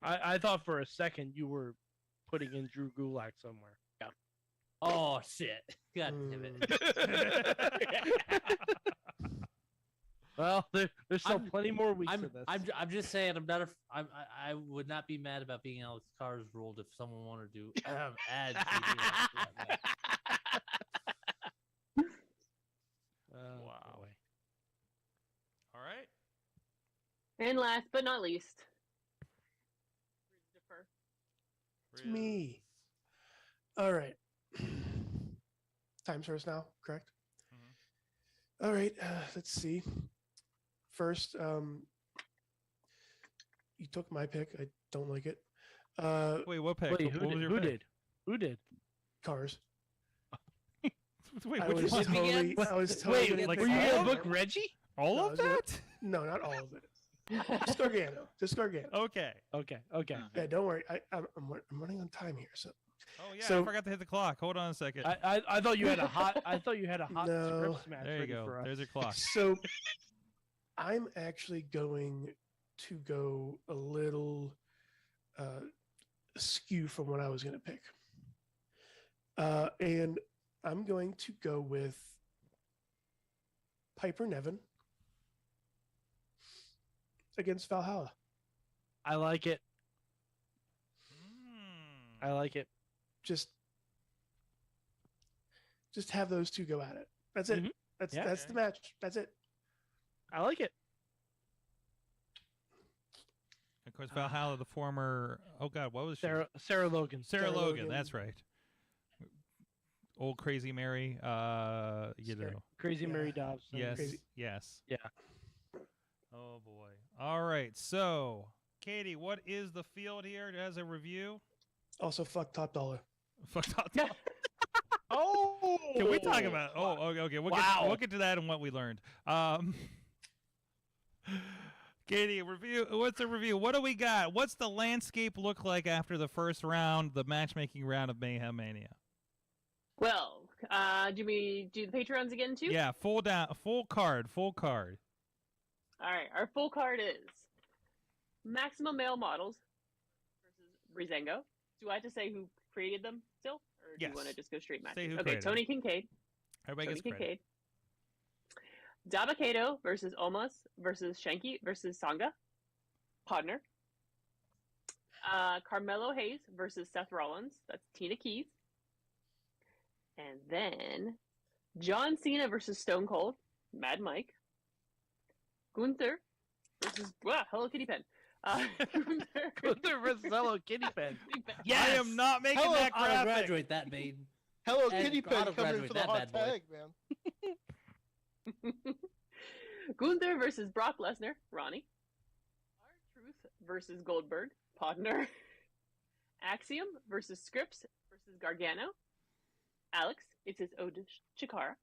I thought for a second you were putting in Drew Gulak somewhere. Yeah. Oh shit! God damn it. Well, there's still plenty more weeks of this. I'm just saying I would not be mad about being Alex Carr's ruled if someone wanted to add. Wow. Boy. All right. And last but not least, It's me. All right. Time's first now, correct? All right. Let's see. First, you took my pick. I don't like it. Wait, what pick? Wait, What was your who pick? did? Who did? Cars. Wait, I which was one? totally. I was totally. Wait, like were you all gonna of book Reggie? All No, of I was gonna- that? No, not all of it. Just Gargano. Just Gargano. Okay. Okay. Yeah, don't worry. I'm running on time here. So Oh yeah, So- I forgot to hit the clock. Hold on a second. I thought you had a hot. I thought you had a hot No. Scripps match There you ready go. for us. There's your clock. So I'm actually going to go a little askew from what I was going to pick. And I'm going to go with Piper Niven against Valhalla. I like it. I like it. Just have those two go at it. That's it. Mhm. That's Yeah. that's the match. That's it. I like it. Of course, Valhalla, the former. Oh God, what was she? Sarah Logan. Sarah Sarah Logan. Logan. That's right. Old Crazy Mary. You know. Crazy Yeah. Mary Dobbs. Yes. Crazy. Yes. Yeah. Oh boy. All right. So, Katie, what is the field here as a review? Also, fuck Top Dollar. Fuck Top Dollar. Oh, Can we talk about? Oh, okay. We'll get to that and what we learned. Katie, review. What's the review? What do we got? What's the landscape look like after the first round, the matchmaking round of Mayhem Mania? Well, do we do the Patreons again too? Yeah, full card. All right, our full card is Maximum Male Models versus Breezango. Do I have to say who created them still? Or do you want to just go straight matches? Say who Okay, created Tony them. Kincaid. Everybody gets credit. Dabakato versus Omos versus Shanky versus Sangha. Partner. Carmelo Hayes versus Seth Rollins. That's Tina Keys. And then John Cena versus Stone Cold. Mad Mike. Gunther versus Hello Kitty Pen. Gunther versus Hello Kitty Pen. Yes! I am not making that graphic. Auto-graduate that, maid. Hello And Kitty Pen coming auto-graduate for the that hot bad boy. tag, man. Gunther versus Brock Lesnar. Ronnie. R-Truth versus Goldberg. Podner. Axiom versus Scripps versus Gargano. Alex, it's his ode to Chikara.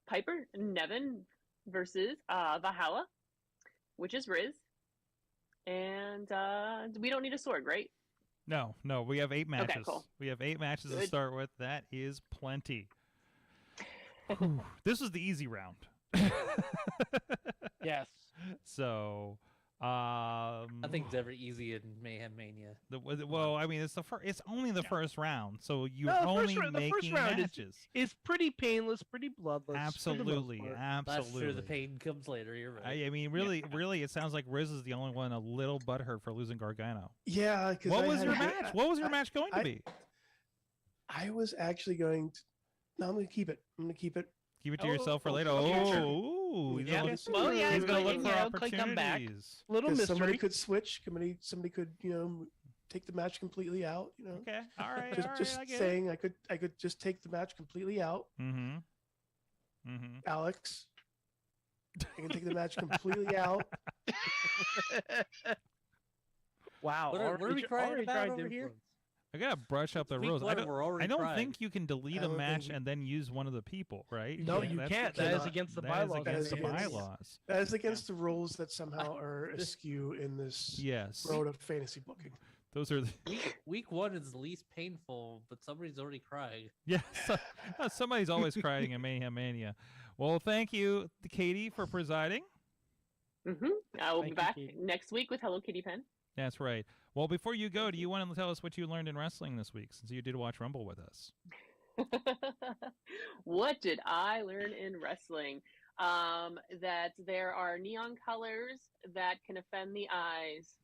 Piper Nevin versus Valhalla, which is Riz. And we don't need a sword, right? No, we have 8 matches. Okay, cool. We have 8 matches to Good. start with. That is plenty. Whew. This was the easy round. Yes. So, Nothing's ever easy in Mayhem Mania. well, I mean, it's it's only the first round, so you're No, the only first making round matches. It's pretty painless, pretty bloodless. Absolutely, for the most part. That's true. absolutely. The pain comes later. You're right. I mean, really, it sounds like Riz is the only one a little butthurt for losing Gargano. Yeah. Because What was your match? What was your match going to be? I was actually going to. No, I'm going to keep it. Keep it. Keep it to yourself for later. future. Oh, he's Yeah. gonna Well, yeah, he's gonna but, look for come back. opportunities. Little 'Cause mystery. somebody could switch. Somebody could, take the match completely out. Okay, all right, Just I get saying, I could just take the match completely out. it. Alex, I can take the match completely out. Wow. What are we already crying already about tried over to here? influence. I gotta brush up the Week rules. one, we're already I don't crying. think you can delete I a don't match think- and then use one of the people, right? No, Like, you that's- can't. That is against the that is bylaws. against the That is against- bylaws. That is against the rules that somehow are askew in this Yes, road of fantasy booking. those are. Week 1 is the least painful, but somebody's already crying. Yeah, somebody's always crying in Mayhem Mania. Well, thank you, Katie, for presiding. I will be Thank you, back Katie. next week with Hello Kitty Pen. That's right. Well, before you go, do you want to tell us what you learned in wrestling this week, since you did watch Rumble with us? What did I learn in wrestling? That there are neon colors that can offend the eyes.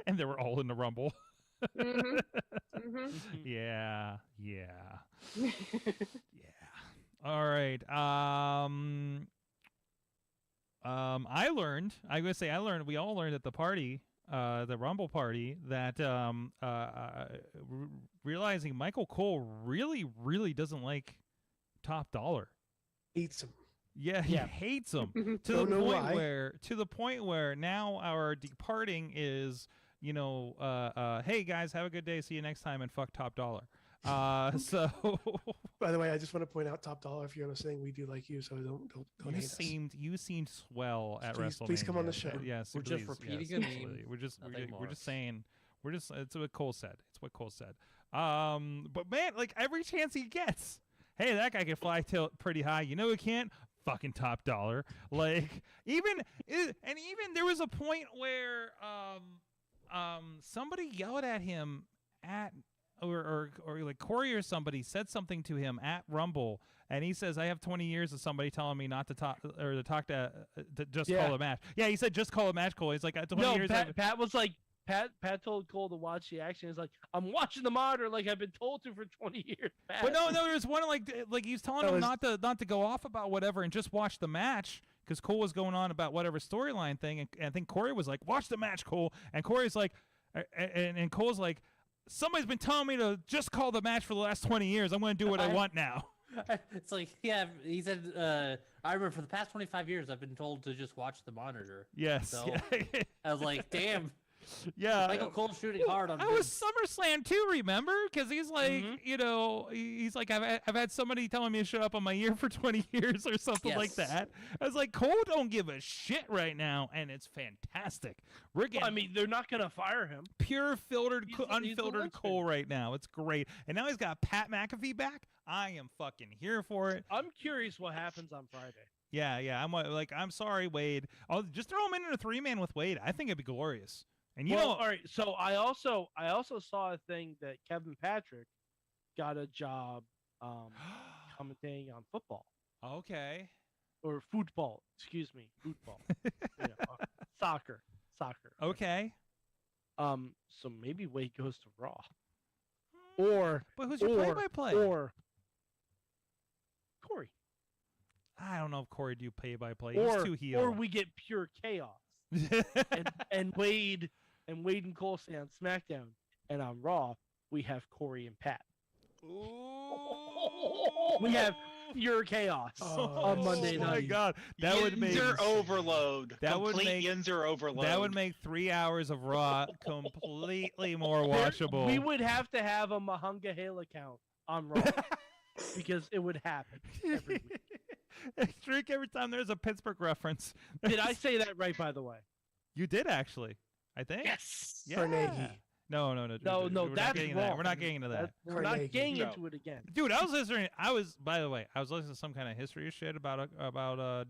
And they were all in the Rumble. hmm Yeah. All right. I learned. We all learned at the party, the Rumble party, that realizing Michael Cole really doesn't like Top Dollar. Hates him. Yeah, he hates him to Don't the know point why. where now our departing is, hey guys, have a good day, see you next time, and fuck Top Dollar. So By the way, I just want to point out, Top Dollar, if you're listening, we do like you, so don't you seemed swell at Please- WrestleMania. please come on the show. Yes, We're just please, repeating yes, a meme, absolutely. nothing We're more. just saying. It's what Cole said. But man, like every chance he gets, hey, that guy can fly till pretty high. You know who can't? Fucking Top Dollar. Like even there was a point where somebody yelled at him or like Corey or somebody said something to him at Rumble, and he says, "I have 20 years of somebody telling me not to talk or to talk to just call a match." Yeah, he said just call a match, Cole. He's like, 20 years. Pat was like, Pat told Cole to watch the action. He's like, I'm watching the monitor like I've been told to for 20 years. Pat. But no, there was one like he was telling him not to go off about whatever and just watch the match, because Cole was going on about whatever storyline thing, and I think Corey was like, "Watch the match, Cole," and Corey's like, and Cole's like, "Somebody's been telling me to just call the match for the last 20 years. I'm going to do what I want now." It's like, yeah, he said, I remember for the past 25 years, I've been told to just watch the monitor. Yes. So Yeah. I was like, damn. Yeah. Michael Cole's shooting hard on I was SummerSlam too, remember? Because he's like, you know, he's like, I've had somebody telling me to shut up on my ear for 20 years or something like Yes. that. I was like, Cole don't give a shit right now, and it's fantastic. We're getting I mean, they're not gonna fire him. pure filtered, He's the unfiltered linchpin. Cole right now. It's great. And now he's got Pat McAfee back. I am fucking here for it. I'm curious what happens on Friday. Yeah, yeah. I'm sorry, Wade. I'll just throw him in a 3-man with Wade. I think it'd be glorious. And you know, all right. So I also saw a thing that Kevin Patrick got a job commentating on football okay. or football. Excuse me, football. Soccer. Okay. So maybe Wade goes to Raw, or But who's your play-by-play? or Corey, I don't know if Corey do play-by-play. or He's too heel. or we get pure chaos, and Wade and Cole stay on SmackDown, and on Raw we have Corey and Pat. We have pure chaos on Monday night. Oh my God, that would make Yinzer overload. That would Complete make Yinzer overload. that would make 3 hours of Raw completely more watchable. We would have to have a Mahunga Hale account on Raw because it would happen every week. Streak every time there's a Pittsburgh reference. Did I say that right, by the way? You did actually. I think. Yes. Yeah. Carnegie. No, We're not that's getting wrong. that. We're not getting into that. We're not Carnegie. getting No. into it again. Dude, by the way, I was listening to some kind of history shit about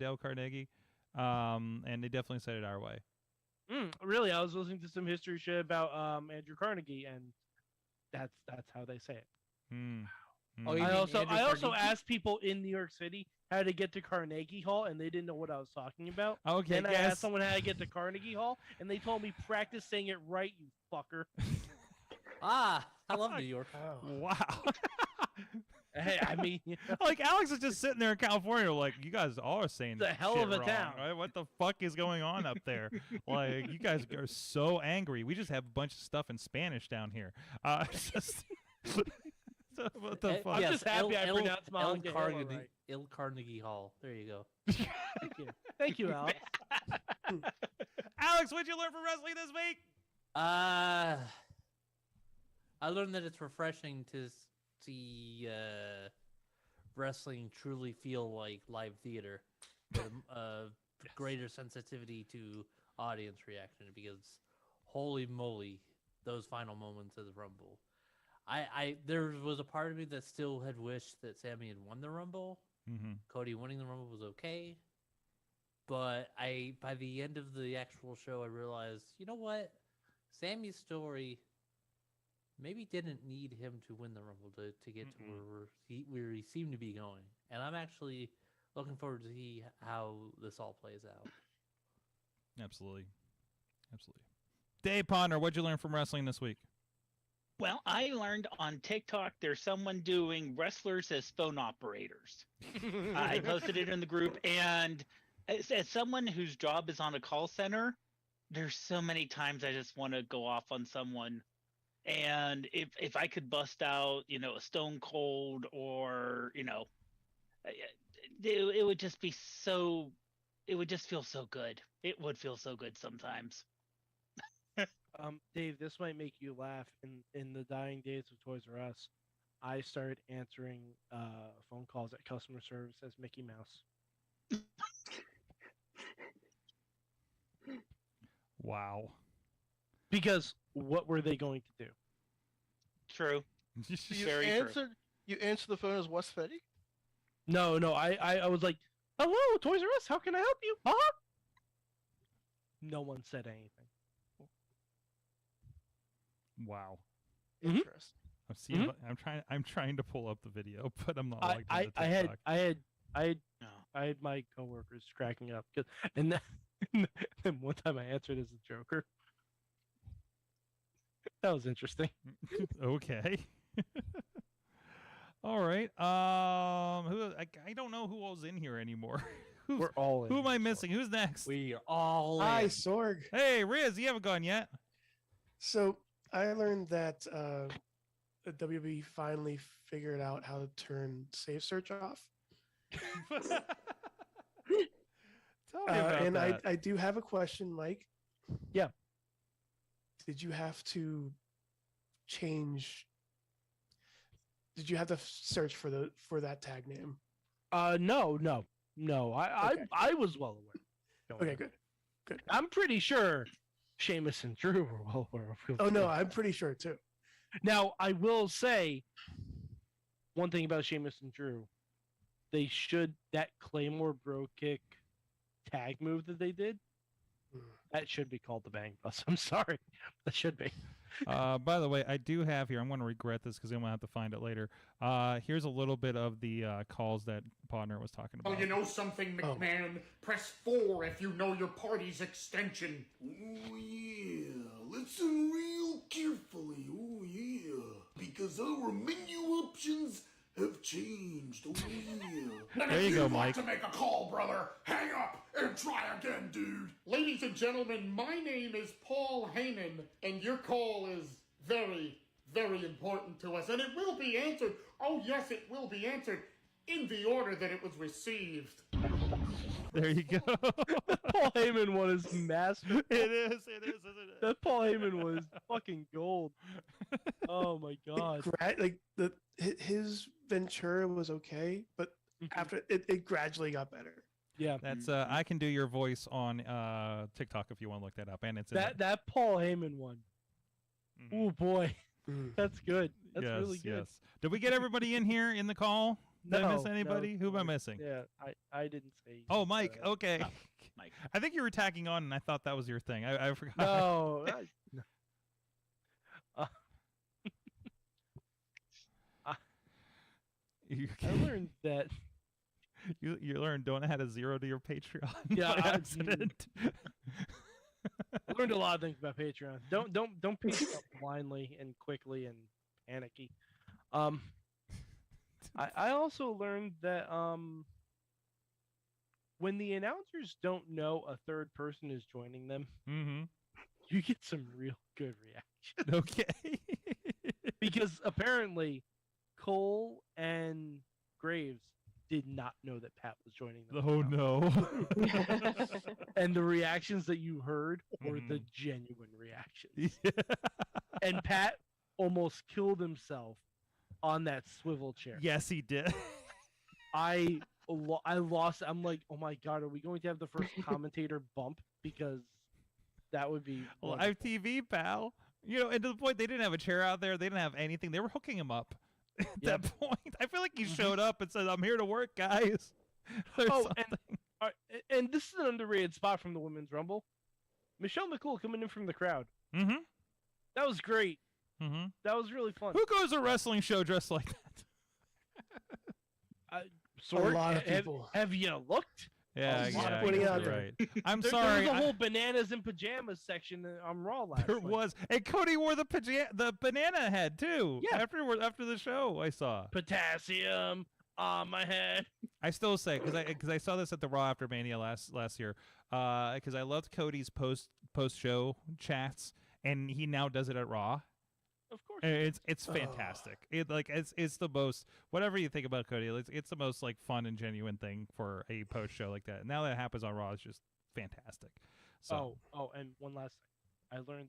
Dale Carnegie, and they definitely said it our way. Really, I was listening to some history shit about Andrew Carnegie, and that's how they say it. Oh, you I mean also Andrew Carnegie? asked people in New York City how to get to Carnegie Hall, and they didn't know what I was talking about. Okay, Then I yes. asked someone how to get to Carnegie Hall, and they told me practice saying it right, you fucker. Ah, I love New York. Wow. Hey, I mean, Like Alex is just sitting there in California, like you guys all are saying It's a hell shit of a wrong, town. right? What the fuck is going on up there? Like you guys are so angry. We just have a bunch of stuff in Spanish down here. It's just so what the fuck? I'm just happy I pronounced Mahunga Hale Carnegie, right. Il Carnegie Hall. There you go. Thank you, Alex. Alex, what'd you learn from wrestling this week? I learned that it's refreshing to see wrestling truly feel like live theater, with greater sensitivity to audience reaction. Because holy moly, those final moments of the Rumble. There was a part of me that still had wished that Sami had won the Rumble. Mm-hmm. Cody winning the Rumble was okay. But by the end of the actual show, I realized, you know what? Sami's story maybe didn't need him to win the Rumble to get to where he seemed to be going. And I'm actually looking forward to see how this all plays out. Absolutely. Dave Ponder, what'd you learn from wrestling this week? Well, I learned on TikTok there's someone doing wrestlers as phone operators. I posted it in the group, and as someone whose job is on a call center, there's so many times I just want to go off on someone. And if I could bust out, a Stone Cold or, it would just be so, it would just feel so good. It would feel so good sometimes. Dave, this might make you laugh. In the dying days of Toys R Us, I started answering phone calls at customer service as Mickey Mouse. Wow. Because what were they going to do? True. You Very true. answered the phone as Wes Fetty? No, I was like, hello, Toys R Us, how can I help you? Huh? No one said anything. Wow. Interesting. I'm seeing. I'm trying to pull up the video, but I'm not. logged into I had TikTok. I had my coworkers cracking up, and then one time I answered as a Joker. That was interesting. Okay. All right. I don't know who all's in here anymore. We're all in. Who am I missing? Who's next? We are all Hi, in. Sorg. Hey, Riz, you haven't gone yet. So I learned that WWE finally figured out how to turn Save Search off. Tell me about and that. I do have a question, Mike. Yeah. Did you have to change? Did you have to search for that tag name? No. Okay. I was well aware. Okay, good. I'm pretty sure Sheamus and Drew were well aware of. Oh no, I'm pretty sure too. Now I will say one thing about Sheamus and Drew. They should that Claymore Bro Kick tag move that they did. That should be called the Bang Bus. I'm sorry, that should be. By the way, I do have here. I'm going to regret this because I'm going to have to find it later. Here's a little bit of the calls that Podner was talking about. Oh, you know something, McMahon? Press 4 if you know your party's extension. Oh yeah, listen real carefully. Oh yeah, because our menu options have changed. Oh yeah. And There if you go, want Mike. to make a call, brother, hang up and try again, dude. Ladies and gentlemen, my name is Paul Heyman, and your call is very, very important to us, and it will be answered. Oh yes, it will be answered in the order that it was received. There you go. Paul Heyman one is massive. It is, isn't it? That Paul Heyman was fucking gold. Oh my god. His Ventura was okay, but after it gradually got better. Yeah. That's I can do your voice on TikTok if you want to look that up, and it's in that Paul Heyman one. Mhm. Oh boy, that's good. That's yes, really good. yes. Did we get everybody in here in the call? Did I miss anybody? Who am I missing? Yeah, I didn't say. Oh, Mike. Okay. Oh, Mike. I think you were tagging on, and I thought that was your thing. I forgot. No. I learned that. You learned don't add a 0 to your Patreon Yeah, by accident. I learned a lot of things about Patreon. Don't pick it up blindly and quickly and panicky. I also learned that when the announcers don't know a third person is joining them, Mm-hmm. you get some real good reaction. Okay. Because apparently Cole and Graves did not know that Pat was joining them. Oh no. And the reactions that you heard were the Mhm. genuine reactions. And Pat almost killed himself on that swivel chair. Yes, he did. I lost. I'm like, oh my god, are we going to have the first commentator bump? Because that would be Live wonderful. TV, pal. You know, and to the point they didn't have a chair out there. They didn't have anything. They were hooking him up at Yep. that point. I feel like he showed up and said, "I'm here to work, guys." Or Oh, something. and this is an underrated spot from the Women's Rumble. Michelle McCool coming in from the crowd. Mm-hmm. That was great. Mm-hmm. That was really fun. Who goes to a wrestling show dressed like that? Sorg, lot of people. Have you looked? Yeah, lot of yeah, putting you're out there. right. I'm There sorry. was a I- whole bananas and pajamas section on Raw last There night. was, and Cody wore the banana head too. Yeah. After the show, I saw. Potassium on my head. I still say because I saw this at the Raw After Mania last year. Because I loved Cody's post show chats, and he now does it at Raw. Of course. And it's fantastic. It's the most, whatever you think about Cody, it's the most like fun and genuine thing for a post show like that. Now that it happens on Raw, it's just fantastic. So And one last thing. I learned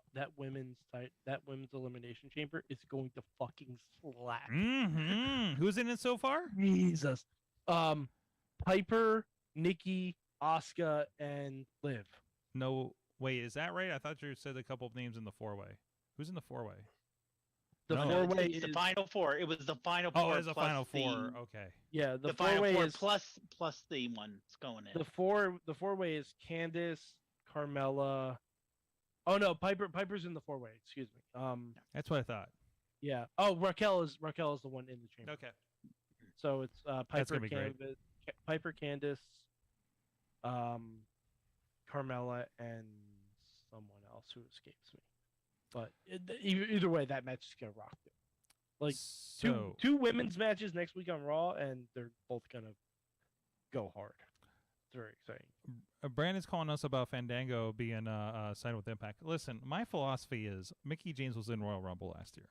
that women's elimination chamber is going to fucking slap. Who's in it so far? Jesus. Piper, Nikki, Asuka, and Liv. No, wait, is that right? I thought you said a couple of names in the 4-way. Who's in the 4-way? The No. four-way It's the is final four. It was the final Oh, four. it's a plus final the- four. Okay. yeah. The The final four-way four is plus the one that's going in. the four-way is Candice, Carmella. Oh no, Piper's in the four-way. Excuse me. That's what I thought. Yeah. Oh, Raquel is the one in the chamber. Okay. So it's That's Piper, gonna be great. Candice, Carmella, and someone else who escapes me. But either way, that match is gonna rock it. Like So, two women's matches next week on Raw, and they're both gonna go hard. It's very exciting. Brandon's calling us about Fandango being signed with Impact. Listen, my philosophy is Mickey James was in Royal Rumble last year.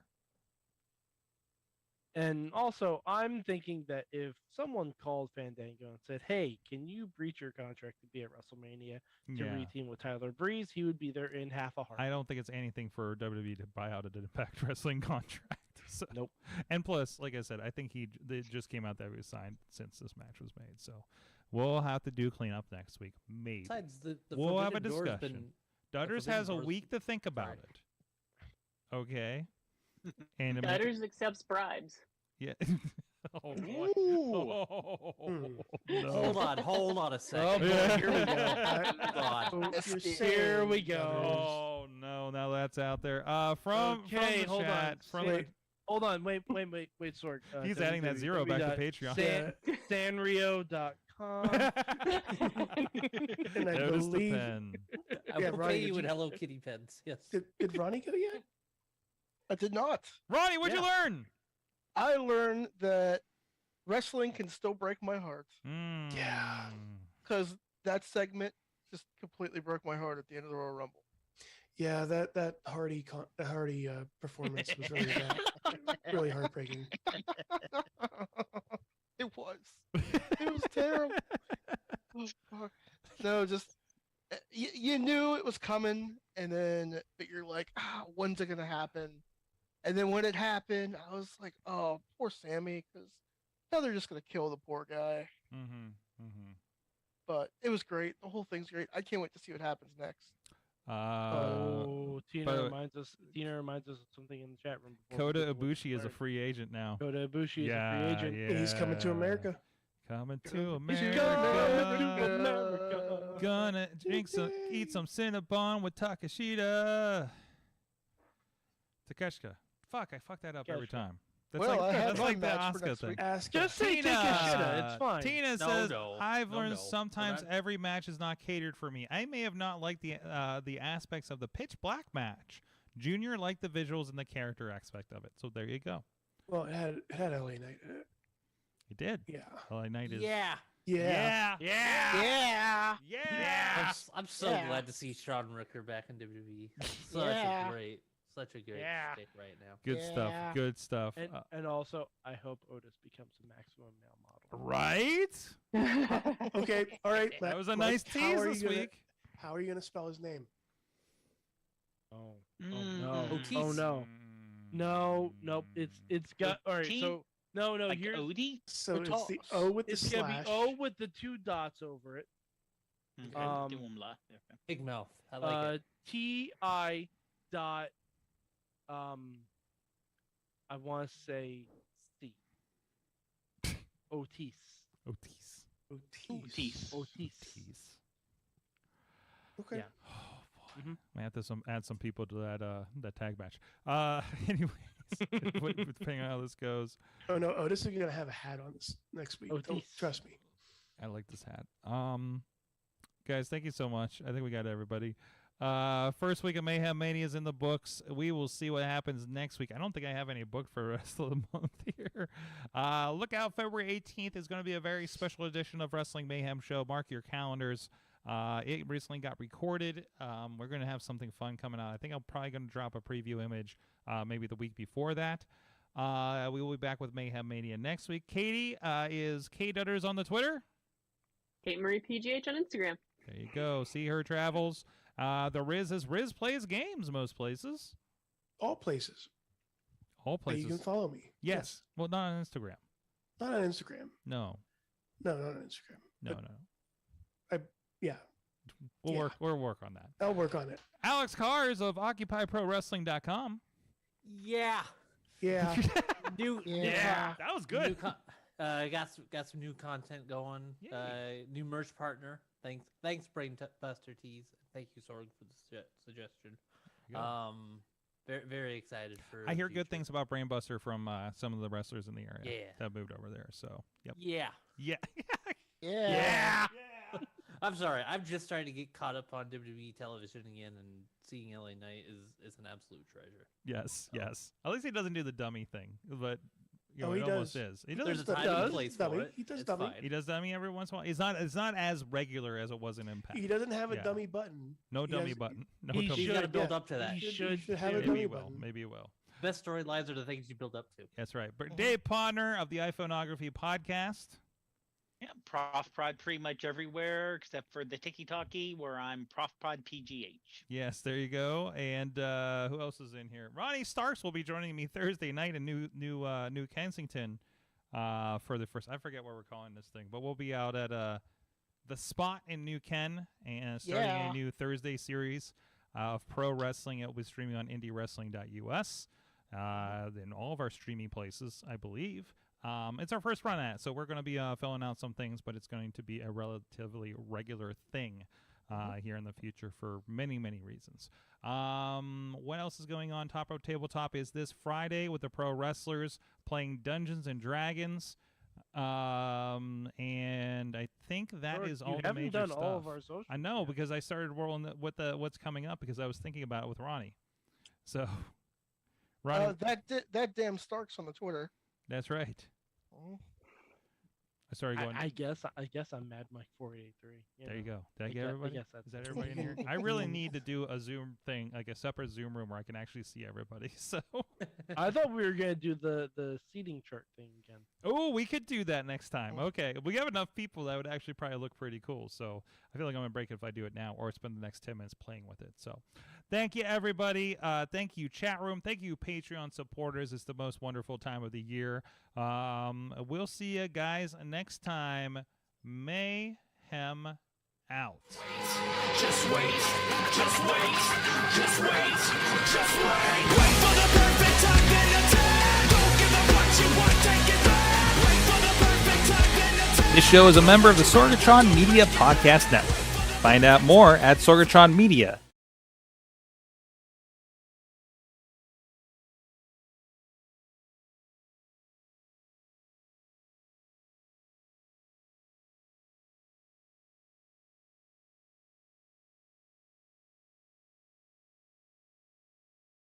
And also, I'm thinking that if someone called Fandango and said, "Hey, can you breach your contract to be at WrestleMania to Yeah. reteam with Tyler Breeze?" he would be there in half a heart. I don't think it's anything for WWE to buy out an Impact Wrestling contract. So. Nope. And plus, like I said, I think they just came out that he was signed since this match was made. So we'll have to do cleanup next week, maybe. Besides, the we'll have a Forbidden Door's discussion. been- Dudders Forbidden has a Door's- week to think about it. Okay. And Dudders accepts bribes. Yeah. Oh, boy. Ooh. No. Hold on a Oh second. boy, here we go. God. So you're Here saying, we go. Oh no! Now that's out there. From Okay, the hold on. chat, from Wait. Hold on, wait, Sorg. he's adding that zero back to Patreon. Sanrio.com. And I Notice the believe pen. I Yeah, will Ronnie, pay did you in you- Hello Kitty pens. Yes. did Ronnie go yet? I did not. Ronnie, what'd you learn? I learned that wrestling can still break my heart Yeah. because that segment just completely broke my heart at the end of the Royal Rumble. Yeah, that Hardy performance was really bad. Really heartbreaking. It was. It was terrible. Oh, fuck. No, just you knew it was coming, and then but you're like, when's it gonna happen? And then when it happened, I was like, oh, poor Sammy, because now they're just gonna kill the poor guy. But it was great. The whole thing's great. I can't wait to see what happens next. Tina by the way- reminds us. Tina reminds us of something in the chat room. before we Kota get to what's Ibushi is a learned. free agent now. Kota Ibushi is Yeah, a free agent. yeah. He's coming to America. Coming to He's America. coming to America. Gonna eat some Cinnabon with Takeshita. Takeshita. Fuck, I fuck that up every Takeshita. time. That's Well, I like, have that's my like the match for Oscar next thing. week. Ask Just say Tina, Takeshita. It's fine. Tina No, says, no. I've No, learned no. sometimes We're not- every match is not catered for me. I may have not liked the aspects of the pitch black match. Junior liked the visuals and the character aspect of it. So there you go. Well, it had LA Knight in it. He did. Yeah. LA Knight is. Yeah. Yeah. Yeah. Yeah. I'm so Yeah. glad to see Sean Ricker back in WWE. Yeah. Such a great Yeah. stick right now. Good stuff. Yeah. Good stuff. And also, I hope Otis becomes a maximum male model. Right? Okay. All right. That was a Mike, nice how tease are you this gonna- week. How are you gonna spell his name? Oh Mm. no! Otis. Oh no! No, nope. It's got all right. Otis? So no, Like here's Odie? So it's the Otis. O with the it's gonna slash. be O with the two dots over it. Okay, do 'em live. Okay. Big mouth. I like it. TI dot I want to say C. Otis. Otis. Otis. Otis. Okay. Yeah. Oh boy. Mhm. I have to add some people to that tag match. Anyways, depending on how this goes, Oh no, Otis is gonna have a hat on this next week. Don't, Otis. trust me. I like this hat. Guys, thank you so much. I think we got everybody. First week of Mayhem Mania is in the books. We will see what happens next week. I don't think I have any booked for the rest of the month here. Look out, February 18th is going to be a very special edition of Wrestling Mayhem Show. Mark your calendars. It recently got recorded. We're going to have something fun coming out. I think I'm probably going to drop a preview image maybe the week before that. We will be back with Mayhem Mania next week. Katie is K Dudders on the Twitter. Kate Marie PGH on Instagram. There you go. See her travels. The Riz is Riz plays games most places. All places. All But places. you can follow me. Yes. Well, not on Instagram. Not on Instagram. No. No, not on Instagram. No, But no. yeah, We'll work on that. I'll work on it. Alex Cars of OccupyProWrestling.com. Yeah. Yeah. New. That was good. Got some new content going. New merch partner. Thanks, Brainbuster Tees. Thank you, Sorg, for the suggestion. Very, very excited for. I hear the good future. things about Brainbuster from some of the wrestlers in the area Yeah. that moved over there. So, yep. Yeah. Yeah. Yeah. I'm sorry. I'm just trying to get caught up on WWE television again, and seeing LA Knight is an absolute treasure. Yes. Yes. At least he doesn't do the dummy thing, but you know, Oh, it he almost does. is. He There's a does. time and place dummy. for it. He does It's dummy. fine. He does dummy every once in a while. It's not as regular as it was in Impact. He doesn't have a Yeah. dummy button. No He dummy has- button. No he dummy. He's got to should, build yeah. up to that. He You should should have do. a Maybe dummy he will. button. Maybe he will. best storylines are the things you build up to. That's right. But Dave Podner of the iPhoneography podcast. Yeah, Prof Prod pretty much everywhere except for the Tiki Talkie, where I'm Prof Prod PGH. Yes, there you go. And who else is in here? Ronnie Starks will be joining me Thursday night in New Kensington for the first. I forget what we're calling this thing, but we'll be out at the Spot in New Ken and starting a new Thursday series of pro wrestling. It will be streaming on indiewrestling.us in all of our streaming places, I believe. It's our first run at it, so we're going to be filling out some things, but it's going to be a relatively regular thing here in the future for many, many reasons. What else is going on? Top Rope Tabletop is this Friday with the pro wrestlers playing Dungeons and Dragons. And I think that is all the major done stuff. all of our social. I know, because I started rolling with what's coming up because I was thinking about it with Ronnie. So, Ronnie, that damn Starks on the Twitter. that's right. Oh. I started going. I guess I'm Mad Mike 483. There you go. Did I I get guess- everybody? I guess that's Is that it. everybody in here? I really need to do a Zoom thing, like a separate Zoom room where I can actually see everybody. So, I thought we were gonna do the seating chart thing again. oh, we could do that next time. Okay, we have enough people that would actually probably look pretty cool. So I feel like I'm gonna break it if I do it now, or spend the next 10 minutes playing with it. So, thank you everybody. Thank you chat room. Thank you Patreon supporters. It's the most wonderful time of the year. We'll see you guys next time. Mayhem out. Just wait, just wait, just wait, just wait. Wait for the perfect time, then attack. Don't give up what you want, take it back. Wait for the perfect time, then attack. This show is a member of the Sorgatron Media Podcast Network. Find out more at sorgatronmedia.com.